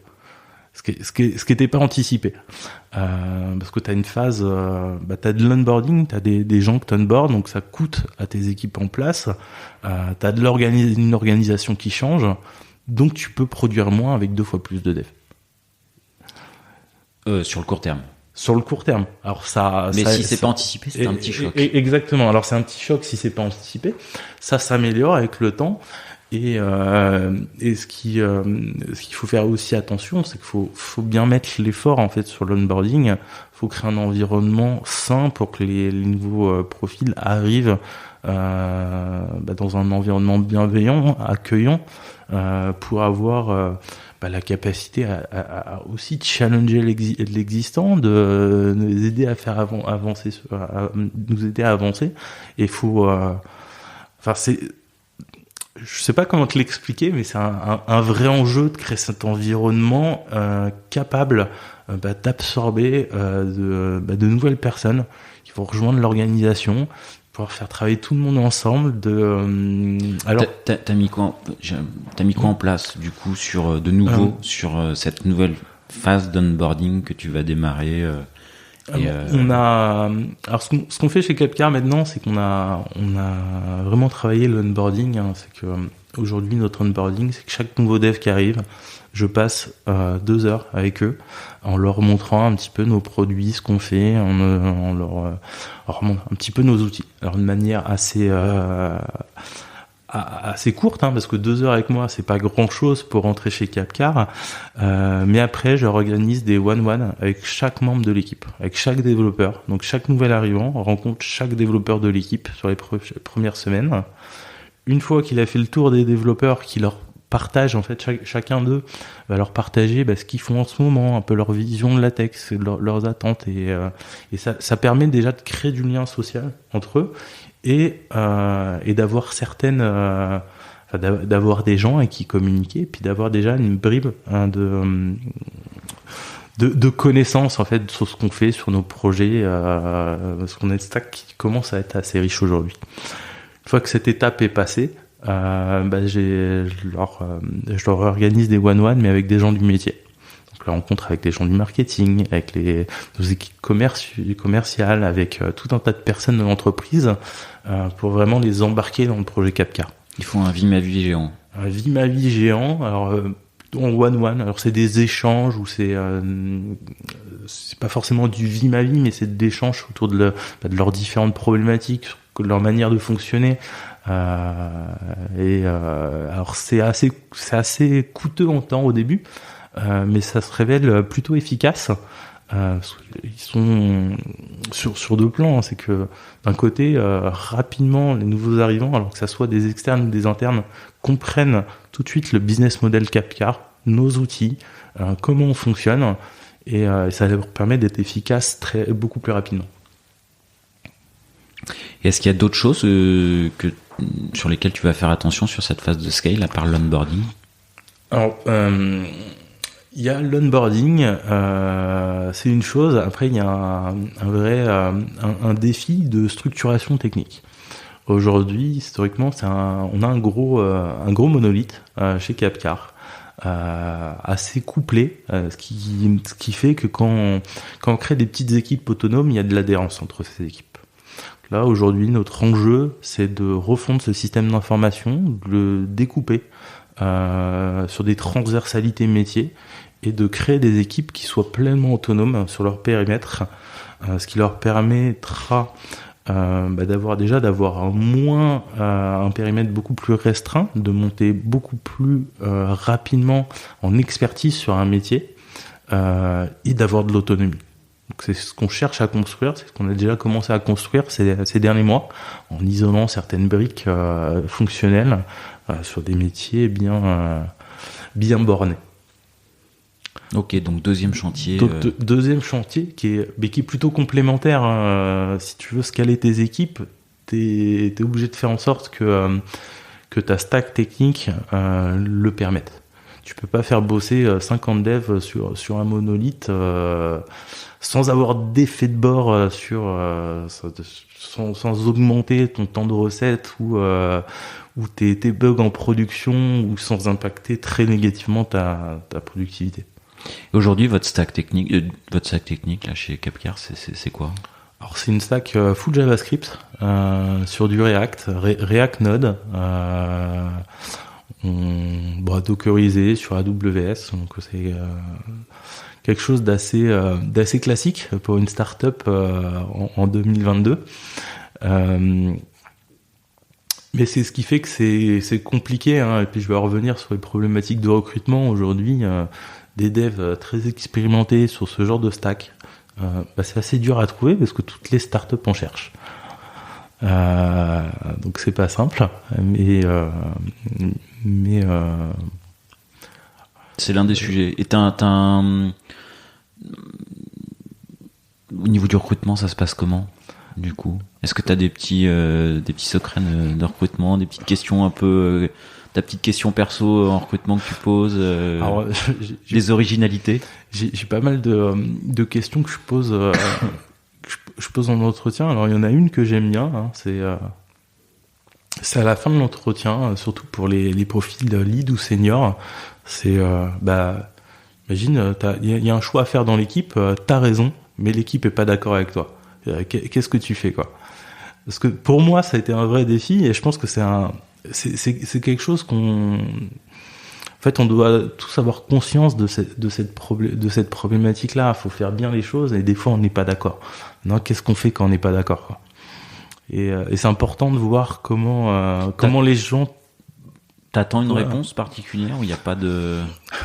Ce qui était pas anticipé, parce que t'as une phase, t'as de l'onboarding, t'as des gens que t'onboard, donc ça coûte à tes équipes en place, t'as une organisation qui change, donc tu peux produire moins avec 2 fois plus de devs. Sur le court terme. Sur le court terme. Alors si c'est pas anticipé, c'est un petit choc. Exactement. Alors c'est un petit choc si c'est pas anticipé. Ça s'améliore avec le temps. Et ce qu'il faut faire aussi attention, c'est qu'il faut bien mettre l'effort en fait sur l'onboarding. Il faut créer un environnement sain pour que les nouveaux profils arrivent dans un environnement bienveillant, accueillant, pour avoir la capacité à aussi challenger l'existant, de nous aider à faire avancer, nous aider à avancer. Et faut, je sais pas comment te l'expliquer, mais c'est un vrai enjeu de créer cet environnement capable d'absorber de nouvelles personnes qui vont rejoindre l'organisation, pouvoir faire travailler tout le monde ensemble. Alors, t'as mis quoi en place du coup sur cette nouvelle phase d'onboarding que tu vas démarrer? Alors ce qu'on fait chez Capcar maintenant, c'est qu'on a vraiment travaillé l'onboarding. C'est que aujourd'hui notre onboarding, c'est que chaque nouveau dev qui arrive, je passe 2 heures avec eux en leur montrant un petit peu nos produits, ce qu'on fait, en leur montrant un petit peu nos outils. Alors de manière assez courte, parce que 2 heures avec moi, c'est pas grand chose pour rentrer chez Capcar. Mais après, je organise des one-one avec chaque membre de l'équipe, avec chaque développeur. Donc chaque nouvel arrivant rencontre chaque développeur de l'équipe sur les premières semaines. Une fois qu'il a fait le tour des développeurs, qui leur partage, en fait, chacun d'eux va leur partager ce qu'ils font en ce moment, un peu leur vision de la tech, leurs attentes. Et ça permet déjà de créer du lien social entre eux. Et d'avoir d'avoir des gens avec qui communiquer, et puis d'avoir déjà une bribe de connaissances en fait sur ce qu'on fait, sur nos projets, parce qu'on a une stack qui commence à être assez riche aujourd'hui. Une fois que cette étape est passée, je leur organise des one-one, mais avec des gens du métier. Donc la rencontre avec les gens du marketing, avec nos équipes commerciales, avec tout un tas de personnes de l'entreprise, pour vraiment les embarquer dans le projet Capcar. Ils font un vie ma vie géant. Un vie ma vie géant. Alors en one-one. Alors c'est des échanges où c'est pas forcément du vie ma vie, mais c'est des échanges autour de leurs différentes problématiques, de leur manière de fonctionner, Alors c'est assez coûteux en temps au début, mais ça se révèle plutôt efficace. Ils sont sur deux plans, hein. C'est que d'un côté, rapidement, les nouveaux arrivants, alors que ça soit des externes ou des internes, comprennent tout de suite le business model Capcar, nos outils, comment on fonctionne, et ça leur permet d'être efficace beaucoup plus rapidement. Et est-ce qu'il y a d'autres choses sur lesquelles tu vas faire attention sur cette phase de scale, à part l'onboarding? Alors, il y a l'onboarding, c'est une chose. Après, il y a un vrai défi de structuration technique. Aujourd'hui, historiquement, on a un gros monolithe chez Capcar, assez couplé, ce qui fait que quand on crée des petites équipes autonomes, il y a de l'adhérence entre ces équipes. Là, aujourd'hui, notre enjeu, c'est de refondre ce système d'information, de le découper sur des transversalités métiers et de créer des équipes qui soient pleinement autonomes sur leur périmètre, ce qui leur permettra d'avoir un périmètre beaucoup plus restreint, de monter beaucoup plus rapidement en expertise sur un métier et d'avoir de l'autonomie. Donc c'est ce qu'on cherche à construire, c'est ce qu'on a déjà commencé à construire ces derniers mois, en isolant certaines briques fonctionnelles sur des métiers bien bornés. Ok, donc deuxième chantier. Donc, deuxième chantier qui est plutôt complémentaire. Hein. Si tu veux scaler tes équipes, t'es obligé de faire en sorte que ta stack technique le permette. Tu peux pas faire bosser 50 devs sur un monolithe sans avoir d'effet de bord sans augmenter ton temps de recette ou tes bugs en production ou sans impacter très négativement ta productivité. Et aujourd'hui, votre stack technique là chez Capcar, c'est quoi? Alors c'est une stack full JavaScript sur du React Node. On va dockeriser sur AWS, donc c'est quelque chose d'assez classique pour une startup en 2022. Mais c'est ce qui fait que c'est compliqué, hein. Et puis je vais revenir sur les problématiques de recrutement aujourd'hui. Des devs très expérimentés sur ce genre de stack, c'est assez dur à trouver parce que toutes les startups en cherchent. Donc c'est pas simple, mais c'est l'un des sujets. Et au niveau du recrutement, ça se passe comment, du coup? Est-ce que tu as des petits secrets de recrutement, des petites questions un peu, ta petite question perso en recrutement que tu poses, alors, des originalités? J'ai pas mal de questions que je pose je pose en entretien. Alors il y en a une que j'aime bien, hein, c'est à la fin de l'entretien, surtout pour les profils lead ou senior. C'est imagine, il y a un choix à faire dans l'équipe, t'as raison, mais l'équipe est pas d'accord avec toi. Qu'est-ce que tu fais, quoi? Parce que pour moi, ça a été un vrai défi, et je pense que c'est quelque chose en fait, on doit tous avoir conscience de cette problématique-là. Il faut faire bien les choses, et des fois, on n'est pas d'accord. Non, qu'est-ce qu'on fait quand on n'est pas d'accord, quoi? Et c'est important de voir comment les gens. T'attends une réponse particulière ou il n'y a pas de.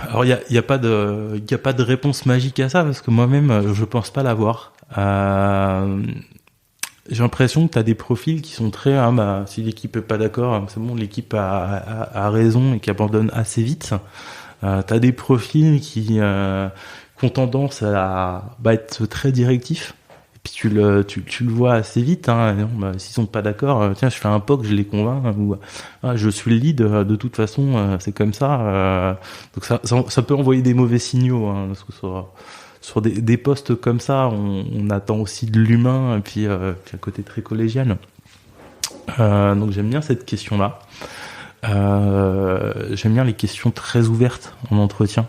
Alors il y a pas de réponse magique à ça, parce que moi-même je pense pas l'avoir. J'ai l'impression que t'as des profils qui sont très si l'équipe est pas d'accord, c'est bon, l'équipe a raison et qui abandonne assez vite. T'as des profils qui ont tendance à être très directifs. Et puis tu le vois assez vite, hein. S'ils sont pas d'accord, tiens, je fais un POC, je les convainc, ou je suis le lead, de toute façon, c'est comme ça. Donc ça peut envoyer des mauvais signaux, hein, parce que sur des postes comme ça, on attend aussi de l'humain, et puis un côté très collégial. Donc j'aime bien cette question-là. J'aime bien les questions très ouvertes en entretien.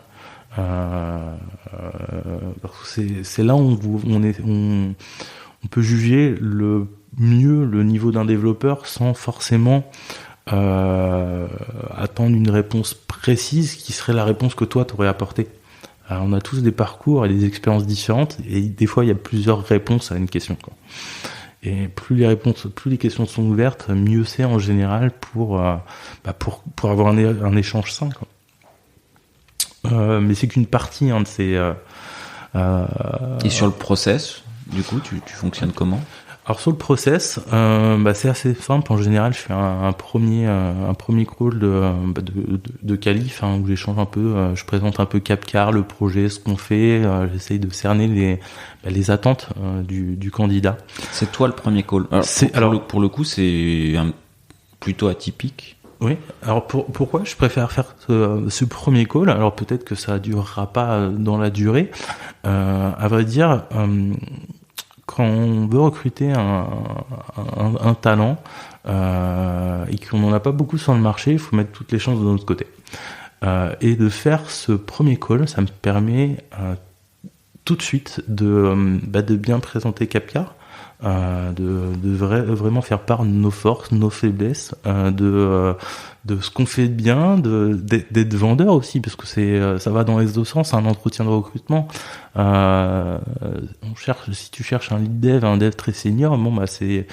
Parce que c'est là où on peut juger le mieux le niveau d'un développeur sans forcément attendre une réponse précise qui serait la réponse que toi t'aurais apportée. On a tous des parcours et des expériences différentes, et des fois il y a plusieurs réponses à une question, quoi. Et plus les questions sont ouvertes, mieux c'est en général pour avoir un échange sain, quoi. Mais c'est qu'une partie de ces. Et sur le process, du coup, tu fonctionnes comment? Alors sur le process, c'est assez simple. En général, je fais un premier call de qualif, où j'échange un peu, je présente un peu Capcar, le projet, ce qu'on fait. J'essaye de cerner les attentes du candidat. C'est toi le premier call. Alors, pour le coup, c'est plutôt atypique. Oui. Alors pourquoi je préfère faire ce premier call? Alors peut-être que ça durera pas dans la durée. À vrai dire. Quand on veut recruter un talent et qu'on n'en a pas beaucoup sur le marché, il faut mettre toutes les chances de notre côté. Et de faire ce premier call, ça me permet tout de suite de bien présenter Capcar, vraiment faire part de nos forces, nos faiblesses, de ce qu'on fait de bien, d'être vendeur aussi, parce que ça va dans les deux sens, un entretien de recrutement. Si tu cherches un lead dev, un dev très senior, c'est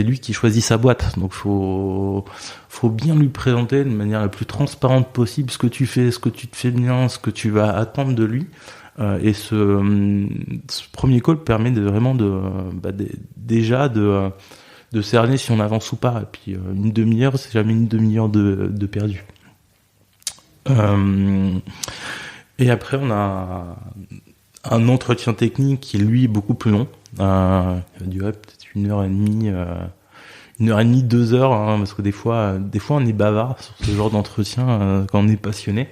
lui qui choisit sa boîte. Donc faut bien lui présenter de manière la plus transparente possible ce que tu fais, ce que tu te fais bien, ce que tu vas attendre de lui. Et ce premier call permet déjà de cerner si on avance ou pas. Et puis une demi-heure, c'est jamais une demi-heure de perdu. Et après, on a un entretien technique qui, lui, est beaucoup plus long. Il va durer peut-être 1h30, 2 heures, parce que des fois, on est bavard sur ce genre d'entretien quand on est passionné.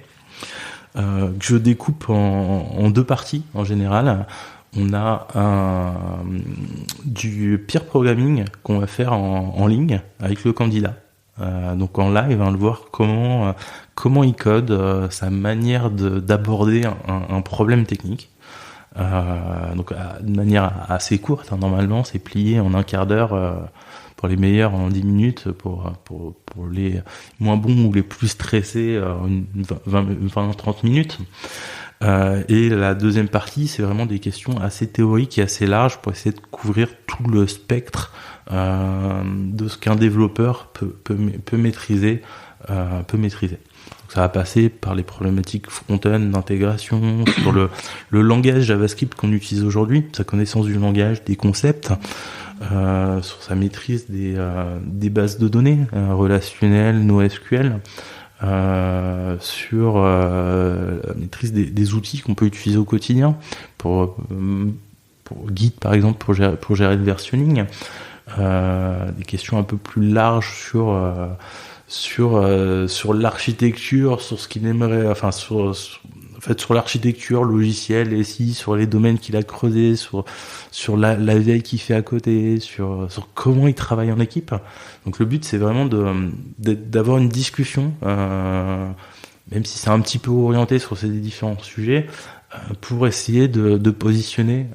Que je découpe en 2 parties en général. On a du peer programming qu'on va faire en ligne avec le candidat. Donc en live, on va le voir comment il code, sa manière d'aborder un problème technique. Donc de manière assez courte, normalement c'est plié en un quart d'heure, pour les meilleurs en 10 minutes, pour les moins bons ou les plus stressés 20-30 minutes. Et la deuxième partie, c'est vraiment des questions assez théoriques et assez larges pour essayer de couvrir tout le spectre de ce qu'un développeur peut maîtriser. Donc ça va passer par les problématiques front-end, d'intégration, sur le langage JavaScript qu'on utilise aujourd'hui, sa connaissance du langage, des concepts, sur sa maîtrise des bases de données relationnelles, NoSQL, sur la maîtrise des outils qu'on peut utiliser au quotidien pour Git par exemple pour gérer le versionning, des questions un peu plus larges sur l'architecture, sur ce qu'il aimerait, sur l'architecture logicielle, SI, sur les domaines qu'il a creusés, sur la veille qu'il fait à côté, sur comment il travaille en équipe. Donc le but, c'est vraiment d'avoir une discussion, même si c'est un petit peu orienté sur ces différents sujets, pour essayer de positionner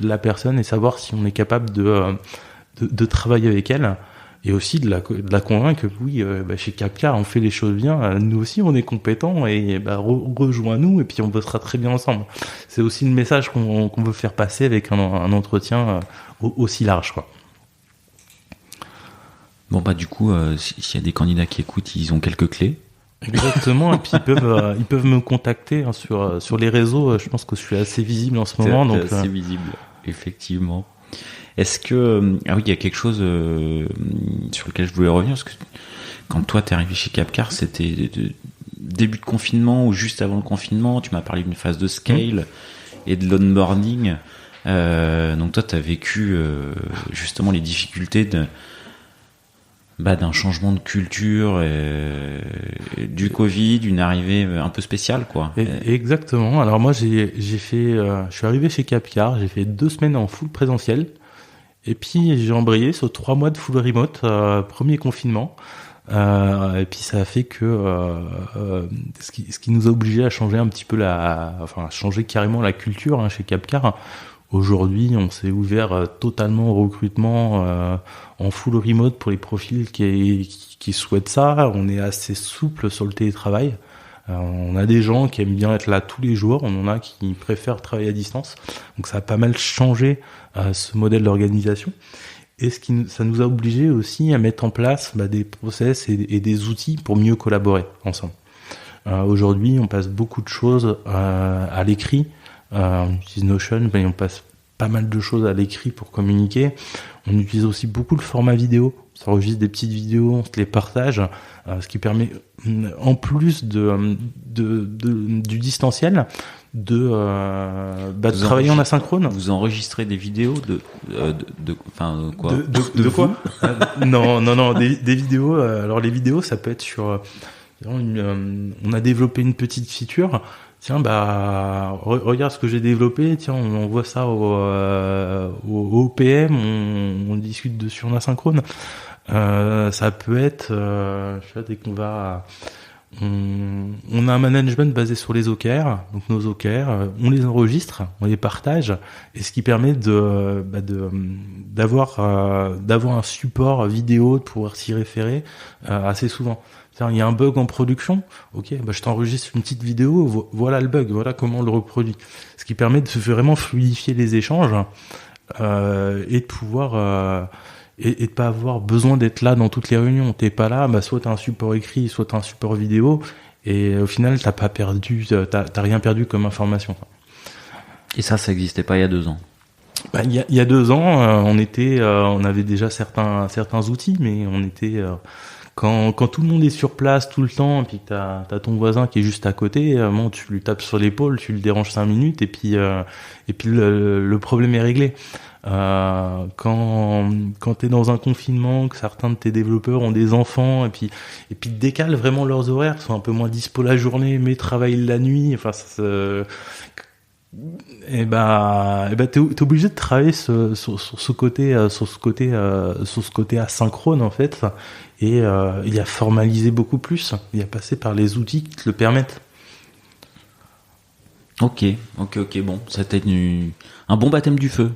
la personne et savoir si on est capable de travailler avec elle. Et aussi de la convaincre que oui, chez Capcar, on fait les choses bien, nous aussi on est compétents, et rejoins-nous et puis on bossera très bien ensemble. C'est aussi le message qu'on veut faire passer avec un entretien aussi large, quoi. Bon du coup, s'il y a des candidats qui écoutent, ils ont quelques clés. Exactement, et puis ils peuvent me contacter sur les réseaux. Je pense que je suis assez visible en ce moment. C'est assez visible, effectivement. Est-ce que il y a quelque chose sur lequel je voulais revenir, parce que quand toi t'es arrivé chez Capcar, c'était début de confinement ou juste avant le confinement. Tu m'as parlé d'une phase de scale et de l'onboarding. Donc toi t'as vécu justement les difficultés d'un changement de culture, du Covid, une arrivée un peu spéciale, quoi. Exactement. Alors moi je suis arrivé chez Capcar, j'ai fait 2 semaines en full présentiel. Et puis j'ai embrayé sur 3 mois de full remote, premier confinement, et puis ça a fait que ce qui nous a obligés à changer un petit peu à changer carrément la culture chez Capcar. Aujourd'hui, on s'est ouvert totalement au recrutement en full remote pour les profils qui souhaitent ça. On est assez souple sur le télétravail. On a des gens qui aiment bien être là tous les jours, on en a qui préfèrent travailler à distance. Donc ça a pas mal changé ce modèle d'organisation. Et ça nous a obligés aussi à mettre en place des process et des outils pour mieux collaborer ensemble. Aujourd'hui, on passe beaucoup de choses à l'écrit. On utilise Notion, mais on passe pas mal de choses à l'écrit pour communiquer. On utilise aussi beaucoup le format vidéo. On s'enregistre des petites vidéos, on se les partage, ce qui permet, en plus du distanciel, de travailler en asynchrone. Vous enregistrez des vidéos de quoi? De quoi? Non, des vidéos. Alors les vidéos, ça peut être sur. On a développé une petite feature. Tiens, regarde ce que j'ai développé. Tiens, on voit ça au PM. On discute dessus en asynchrone. Ça peut être, dès qu'on va. On a un management basé sur les OKR, donc nos OKR, on les enregistre, on les partage, et ce qui permet d'avoir un support vidéo, de pouvoir s'y référer assez souvent. Il y a un bug en production, ok, je t'enregistre une petite vidéo, voilà le bug, voilà comment on le reproduit. Ce qui permet de vraiment fluidifier les échanges et de pouvoir et de pas avoir besoin d'être là dans toutes les réunions. T'es pas là, soit t'as un support écrit, soit t'as un support vidéo, et au final t'as t'as rien perdu comme information. Et ça existait pas il y a 2 ans. Il y a 2 ans, on avait déjà certains outils, mais on était quand tout le monde est sur place tout le temps, et puis t'as ton voisin qui est juste à côté, tu lui tapes sur l'épaule, tu le déranges 5 minutes, et puis le problème est réglé. Quand t'es dans un confinement, que certains de tes développeurs ont des enfants, et puis décalent vraiment leurs horaires, sont un peu moins dispo la journée, mais travaillent la nuit, t'es obligé de travailler sur ce côté asynchrone en fait, et il y a formalisé beaucoup plus, il y a passé par les outils qui te le permettent. Ok, bon, ça t'a un bon baptême du feu.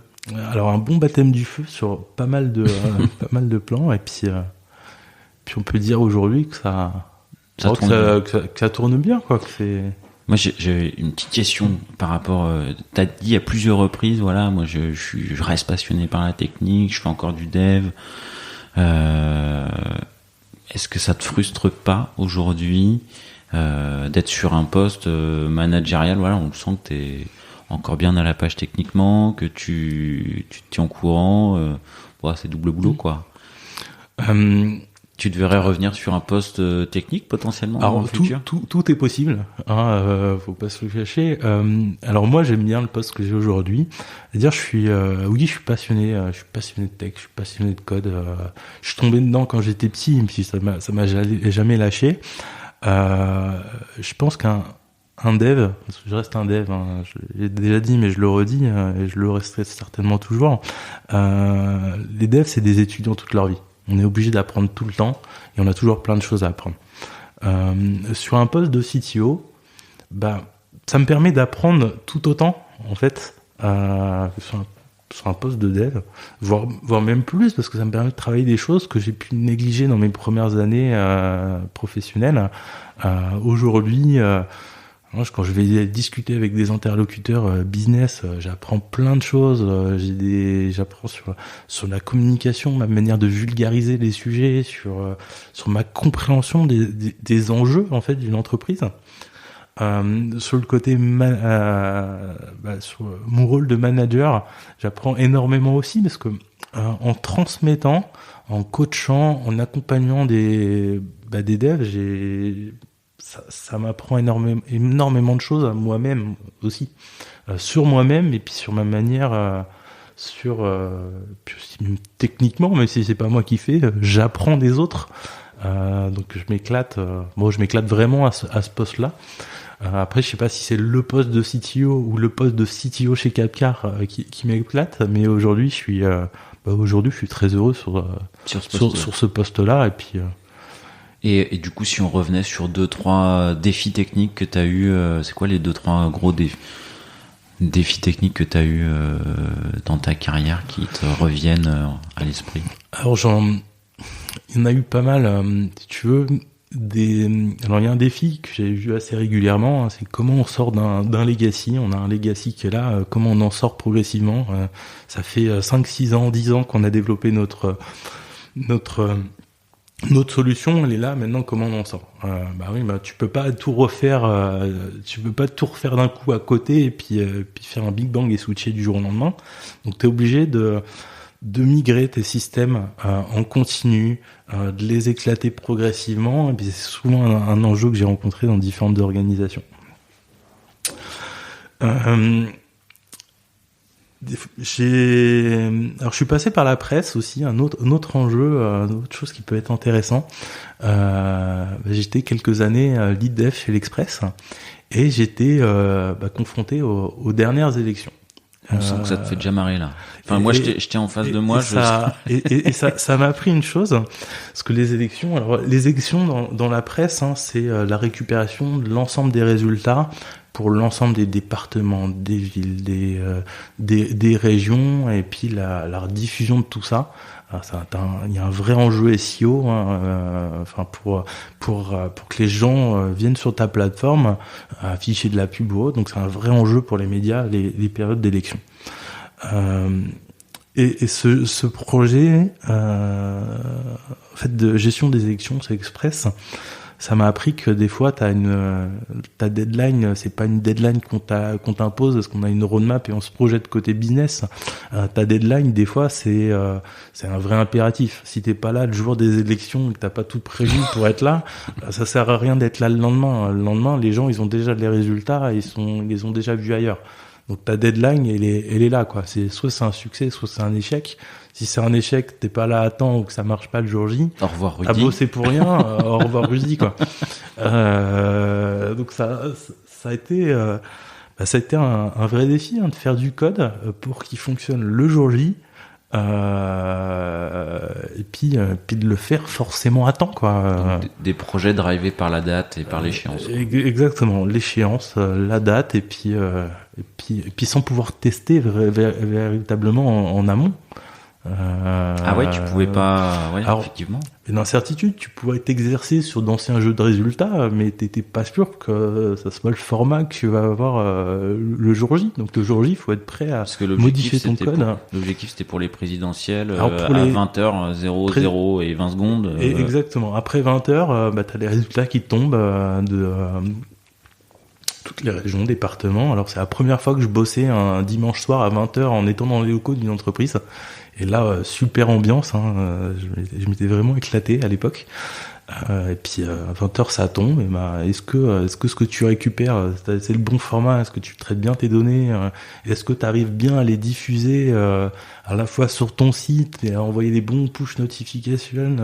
Alors un bon baptême du feu sur pas mal de plans, et puis on peut dire aujourd'hui que ça tourne bien, quoi. Que c'est. Moi, j'ai une petite question par rapport. T'as dit à plusieurs reprises, voilà, moi je reste passionné par la technique, je fais encore du dev. Est-ce que ça te frustre pas aujourd'hui d'être sur un poste managérial? Voilà, on sent que t'es encore bien à la page techniquement, que tu te tiens au courant. C'est double boulot, quoi. Tu devrais revenir sur un poste technique potentiellement dans le futur. Tout est possible, faut pas se le cacher. Alors moi j'aime bien le poste que j'ai aujourd'hui. C'est-à-dire je suis passionné de tech, je suis passionné de code. Je suis tombé dedans quand j'étais petit, et puis ça m'a jamais lâché. Je pense qu'un dev, parce que je reste un dev, je l'ai déjà dit mais je le redis, et je le resterai certainement toujours. Les devs, c'est des étudiants toute leur vie. On est obligé d'apprendre tout le temps, et on a toujours plein de choses à apprendre. Sur un poste de CTO, ça me permet d'apprendre tout autant, en fait, sur un poste de dev, voire même plus, parce que ça me permet de travailler des choses que j'ai pu négliger dans mes premières années professionnelles. Aujourd'hui, quand je vais discuter avec des interlocuteurs business, j'apprends plein de choses. J'apprends sur la communication, ma manière de vulgariser les sujets, sur ma compréhension des enjeux en fait d'une entreprise. Sur le côté sur mon rôle de manager, j'apprends énormément aussi, parce que en transmettant, en coachant, en accompagnant des devs, ça m'apprend énormément de choses à moi-même aussi, sur moi-même, et puis sur ma manière, techniquement, même si c'est pas moi qui fais, j'apprends des autres. Donc je m'éclate vraiment à ce poste-là. Après, je sais pas si c'est le poste de CTO ou le poste de CTO chez Capcar qui m'éclate, mais aujourd'hui je suis très heureux sur ce poste-là, et puis. Et du coup, si on revenait sur 2-3 défis techniques que tu as eu, c'est quoi les 2-3 gros défis techniques que tu as eu dans ta carrière qui te reviennent à l'esprit? Alors il y en a eu pas mal, si tu veux. Alors il y a un défi que j'ai vu assez régulièrement, hein, c'est comment on sort d'un legacy. On a un legacy qui est là, comment on en sort progressivement. Ça fait 5, 6 ans, 10 ans qu'on a développé notre solution, elle est là maintenant. Comment on en sort? Tu peux pas tout refaire, d'un coup à côté et puis faire un big bang et switcher du jour au lendemain. Donc t'es obligé de migrer tes systèmes en continu, de les éclater progressivement. Et puis c'est souvent un enjeu que j'ai rencontré dans différentes organisations. Alors je suis passé par la presse aussi, un autre enjeu, une autre chose qui peut être intéressant. J'étais quelques années lead dev chez l'Express et j'étais confronté aux dernières élections. On sent que ça te fait déjà marrer là. Enfin, moi, j'étais en face de moi. Ça m'a appris une chose, parce que les élections dans la presse, hein, c'est la récupération de l'ensemble des résultats pour l'ensemble des départements, des villes, des régions, et puis la diffusion de tout ça. Il y a un vrai enjeu SEO, hein, pour que les gens viennent sur ta plateforme, afficher de la pub ou autre. Donc c'est un vrai enjeu pour les médias, les périodes d'élection. Et ce projet, de gestion des élections, c'est Express. Ça m'a appris que des fois ta deadline, c'est pas une deadline qu'on t'impose parce qu'on a une roadmap et on se projette côté business. Ta deadline, des fois, c'est un vrai impératif. Si t'es pas là le jour des élections et que t'as pas tout prévu pour être là, ça sert à rien d'être là le lendemain. Le lendemain, les gens, ils ont déjà les résultats, ils les ont déjà vus ailleurs. Donc ta deadline, elle est là, quoi. Soit c'est un succès, soit c'est un échec. Si c'est un échec, t'es pas là à temps ou que ça marche pas le jour J, au revoir Rudy. T'as bossé pour rien, au revoir Rudy, quoi. Donc ça a été un vrai défi, hein, de faire du code pour qu'il fonctionne le jour J, et puis de le faire forcément à temps, quoi. Des projets drivés par la date et par l'échéance. Exactement, l'échéance, la date, et puis sans pouvoir tester véritablement en amont. Tu pouvais pas. Alors, effectivement. D'incertitude, tu pouvais t'exercer sur d'anciens jeux de résultats, mais t'étais pas sûr que ça soit le format que tu vas avoir le jour J. Donc le jour J, il faut être prêt à modifier ton code. L'objectif, c'était pour les présidentielles, à 20h00 et 20 secondes. Exactement. Après 20h, t'as les résultats qui tombent de toutes les régions, départements. Alors c'est la première fois que je bossais un dimanche soir à 20h en étant dans les locaux d'une entreprise. Et là, super ambiance, hein, je m'étais vraiment éclaté à l'époque. Et puis à 20h ça tombe. Et est-ce que ce que tu récupères, c'est le bon format? Est-ce que tu traites bien tes données? Est-ce que tu arrives bien à les diffuser à la fois sur ton site et à envoyer les bons push notifications,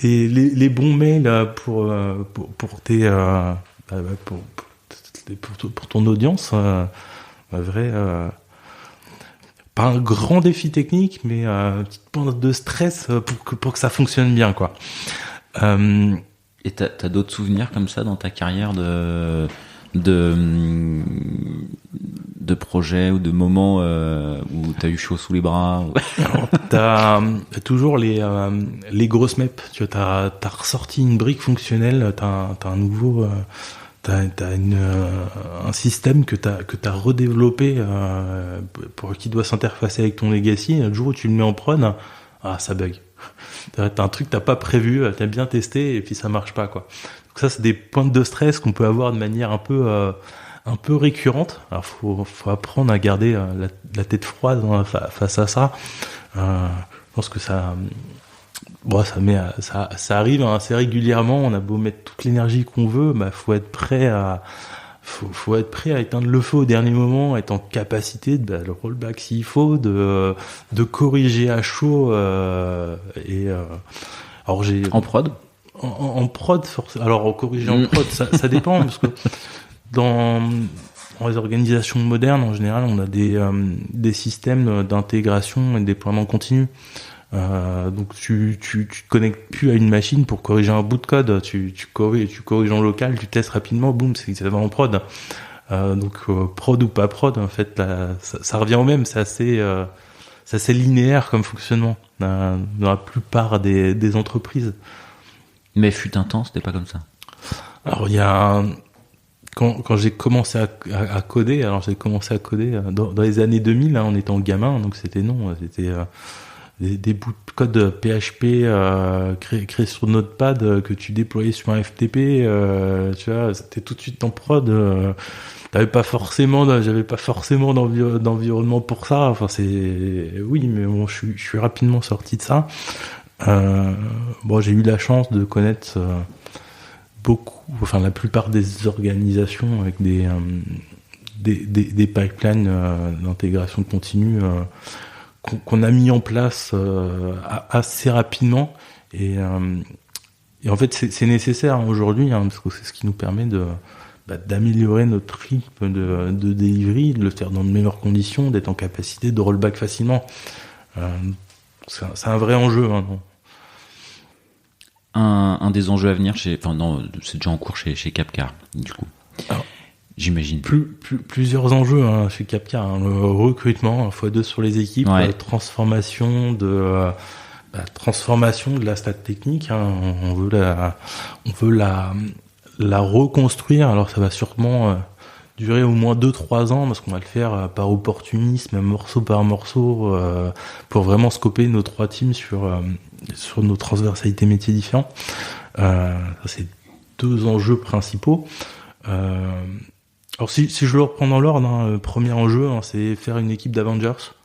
les bons mails pour ton audience? Pas un grand défi technique, mais une petite pointe de stress pour que ça fonctionne bien, quoi. Et t'as d'autres souvenirs comme ça dans ta carrière de projets ou de moments où t'as eu chaud sous les bras? Alors, t'as toujours les grosses maps. Tu vois, t'as ressorti une brique fonctionnelle, t'as un nouveau. T'as un système que t'as redéveloppé qui doit s'interfacer avec ton legacy. Le jour où tu le mets en prod, ça bug. T'as un truc que t'as pas prévu, t'as bien testé et puis ça marche pas, quoi. Donc ça, c'est des pointes de stress qu'on peut avoir de manière un peu récurrente. Alors faut apprendre à garder la tête froide face à ça. Je pense que ça arrive assez régulièrement. On a beau mettre toute l'énergie qu'on veut, faut être prêt à éteindre le feu au dernier moment, être en capacité de le rollback s'il faut, de corriger à chaud. Alors j'ai en prod. En prod, alors corriger en prod, ça dépend, parce que dans les organisations modernes, en général, on a des systèmes d'intégration et de déploiement continu. Donc tu te connectes plus à une machine pour corriger un bout de code, tu corriges en local, tu testes rapidement, boum, ça va en prod. Donc prod ou pas prod, en fait, ça revient au même. C'est assez linéaire comme fonctionnement dans la plupart des entreprises. Mais fut un temps, c'était pas comme ça. Alors quand j'ai commencé à coder, alors j'ai commencé à coder dans les années 2000, hein, en étant gamin, donc c'était des bouts de code PHP créés sur Notepad que tu déployais sur un FTP, tu vois, c'était tout de suite en prod. J'avais pas forcément d'environnement pour ça. Enfin, oui, mais bon, je suis rapidement sorti de ça. J'ai eu la chance de connaître la plupart des organisations avec des pipelines d'intégration continue qu'on a mis en place assez rapidement. Et en fait, c'est nécessaire, hein, aujourd'hui, hein, parce que c'est ce qui nous permet d'améliorer notre rythme de delivery, de le faire dans de meilleures conditions, d'être en capacité de rollback facilement. C'est un vrai enjeu, hein, non. Un des enjeux à venir c'est déjà en cours chez Capcar, du coup. Alors, j'imagine. Plusieurs enjeux, hein, chez Capcar, hein, le recrutement, x2 sur les équipes, ouais. La transformation de la stat technique, hein, on veut la reconstruire. Alors ça va sûrement durer au moins 2-3 ans, parce qu'on va le faire par opportunisme, morceau par morceau, pour vraiment scoper nos 3 teams sur nos transversalités métiers différents. Ça, c'est 2 enjeux principaux. Alors si je le reprends dans l'ordre, hein, le premier enjeu, hein, c'est faire une équipe d'Avengers,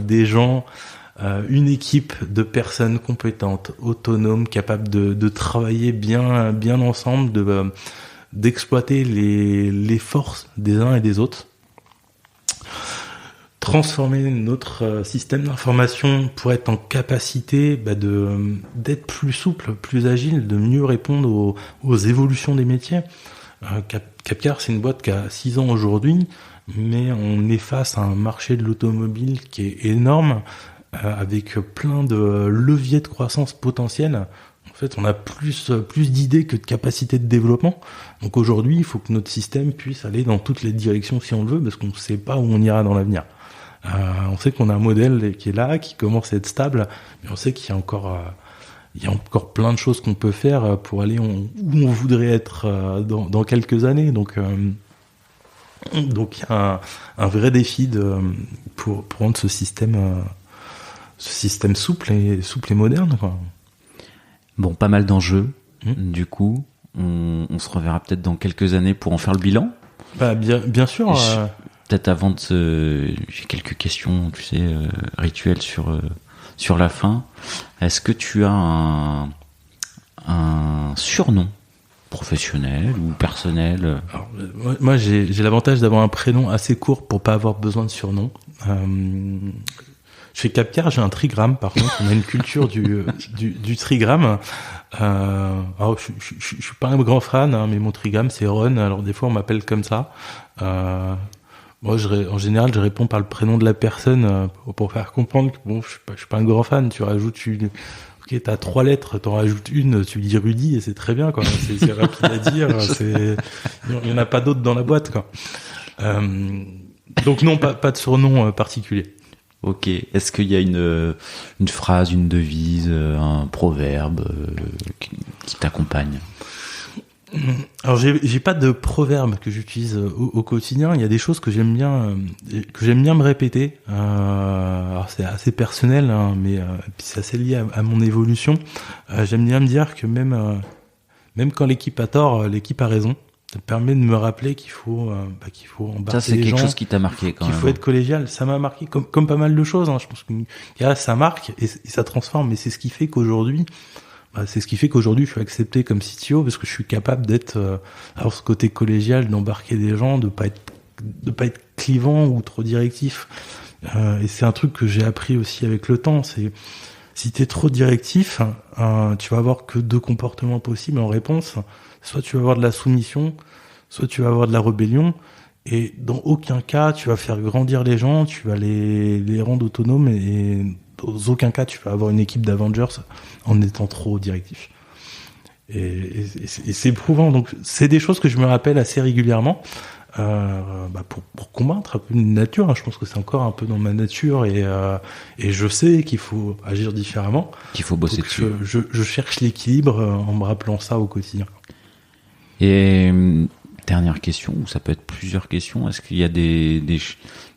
des gens, une équipe de personnes compétentes, autonomes, capables de travailler bien ensemble, d'exploiter les forces des uns et des autres. Transformer notre système d'information pour être en capacité d'être plus souple, plus agile, de mieux répondre aux évolutions des métiers. Capcar, c'est une boîte qui a 6 ans aujourd'hui, mais on est face à un marché de l'automobile qui est énorme, avec plein de leviers de croissance potentiels. En fait, on a plus d'idées que de capacités de développement. Donc aujourd'hui, il faut que notre système puisse aller dans toutes les directions si on le veut, parce qu'on ne sait pas où on ira dans l'avenir. On sait qu'on a un modèle qui est là, qui commence à être stable, mais on sait qu'il y a encore plein de choses qu'on peut faire pour aller où on voudrait être dans quelques années. Donc il y a un vrai défi pour rendre ce système souple et moderne, quoi. Bon, pas mal d'enjeux. Du coup, on se reverra peut-être dans quelques années pour en faire le bilan. Bien sûr. Peut-être avant j'ai quelques questions, tu sais, rituelles sur la fin. Est-ce que tu as un surnom professionnel ou personnel? Alors, moi, j'ai l'avantage d'avoir un prénom assez court pour pas avoir besoin de surnom. Chez Capcar, j'ai un trigramme, par contre. On a une culture du trigramme. Alors, je suis pas un grand fan, hein, mais mon trigramme, c'est Ron. Alors, des fois, on m'appelle comme ça. Moi, en général, je réponds par le prénom de la personne pour faire comprendre que bon, je suis pas un grand fan. Tu rajoutes ok, t'as 3 lettres, t'en rajoutes une, tu dis Rudy et c'est très bien, quoi. C'est rapide à dire. Il y en a pas d'autres dans la boîte, quoi. Donc non, pas de surnom particulier. Ok. Est-ce qu'il y a une phrase, une devise, un proverbe qui t'accompagne? Alors j'ai pas de proverbe que j'utilise au quotidien. Il y a des choses que j'aime bien me répéter. Alors c'est assez personnel, hein, mais c'est assez lié à mon évolution. J'aime bien me dire que même quand l'équipe a tort, l'équipe a raison. Ça permet de me rappeler qu'il faut embarquer. Ça, c'est quelque chose qui t'a marqué quand même. Qu'il faut être collégial. Ça m'a marqué comme pas mal de choses, hein. Je pense que ça marque et ça transforme. Mais c'est ce qui fait qu'aujourd'hui. C'est ce qui fait qu'aujourd'hui je suis accepté comme CTO, parce que je suis capable d'être alors ce côté collégial, d'embarquer des gens, de pas être clivant ou trop directif. Et c'est un truc que j'ai appris aussi avec le temps. C'est si t'es trop directif, tu vas avoir que 2 comportements possibles en réponse. Soit tu vas avoir de la soumission, soit tu vas avoir de la rébellion. Et dans aucun cas tu vas faire grandir les gens, tu vas les rendre autonomes, et dans aucun cas tu vas avoir une équipe d'Avengers en étant trop directif. Et c'est éprouvant. Donc c'est des choses que je me rappelle assez régulièrement. pour combattre un peu une nature. Je pense que c'est encore un peu dans ma nature et je sais qu'il faut agir différemment. Qu'il faut bosser dessus. Je cherche l'équilibre en me rappelant ça au quotidien. Et dernière question, ou ça peut être plusieurs questions. Est-ce qu'il y a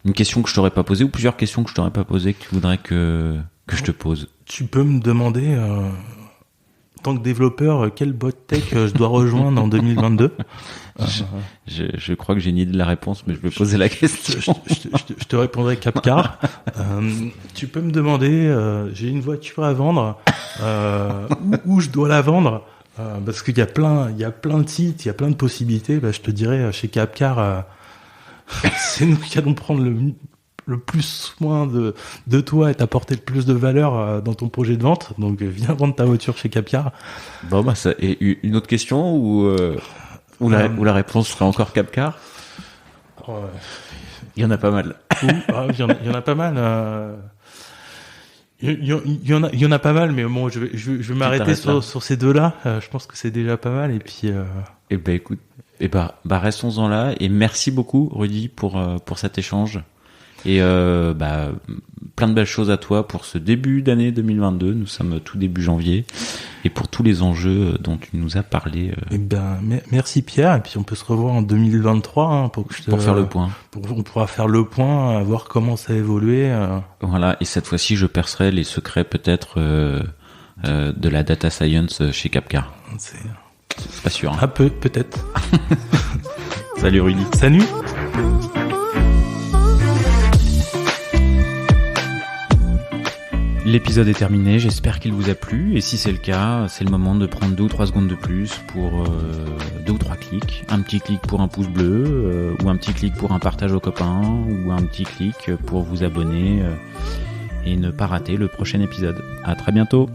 une question que je t'aurais pas posée ou plusieurs questions que je t'aurais pas posées que tu voudrais que je te pose? Tu peux me demander, en tant que développeur, quelle boîte tech je dois rejoindre en 2022? Je crois que j'ai une idée de la réponse, mais je vais poser la question. Je te répondrai Capcar. Tu peux me demander, j'ai une voiture à vendre, où je dois la vendre, parce qu'il y a plein de sites, il y a plein de possibilités. Je te dirais, chez Capcar, c'est nous qui allons prendre le plus soin de toi et t'apporter le plus de valeur dans ton projet de vente. Donc viens vendre ta voiture chez Capcar. Bon ça. Et une autre question ou la réponse sera encore Capcar? Il y en a pas mal. Il y en a pas mal. Il y en a pas mal, mais bon, je vais m'arrêter sur ces deux-là. Je pense que c'est déjà pas mal. Et puis. Eh ben écoute, restons-en là. Et merci beaucoup, Rudy, pour cet échange. Et plein de belles choses à toi pour ce début d'année 2022. Nous sommes tout début janvier. Et pour tous les enjeux dont tu nous as parlé. Merci Pierre. Et puis on peut se revoir en 2023 pour faire le point. On pourra faire le point, voir comment ça a évolué. Voilà. Et cette fois-ci, je percerai les secrets peut-être de la data science chez Capcar. C'est pas sûr. Hein. Peut-être. Salut Rudy. Salut. L'épisode est terminé, j'espère qu'il vous a plu, et si c'est le cas, c'est le moment de prendre 2 ou 3 secondes de plus pour 2 ou 3 clics. Un petit clic pour un pouce bleu, ou un petit clic pour un partage aux copains, ou un petit clic pour vous abonner et ne pas rater le prochain épisode. À très bientôt.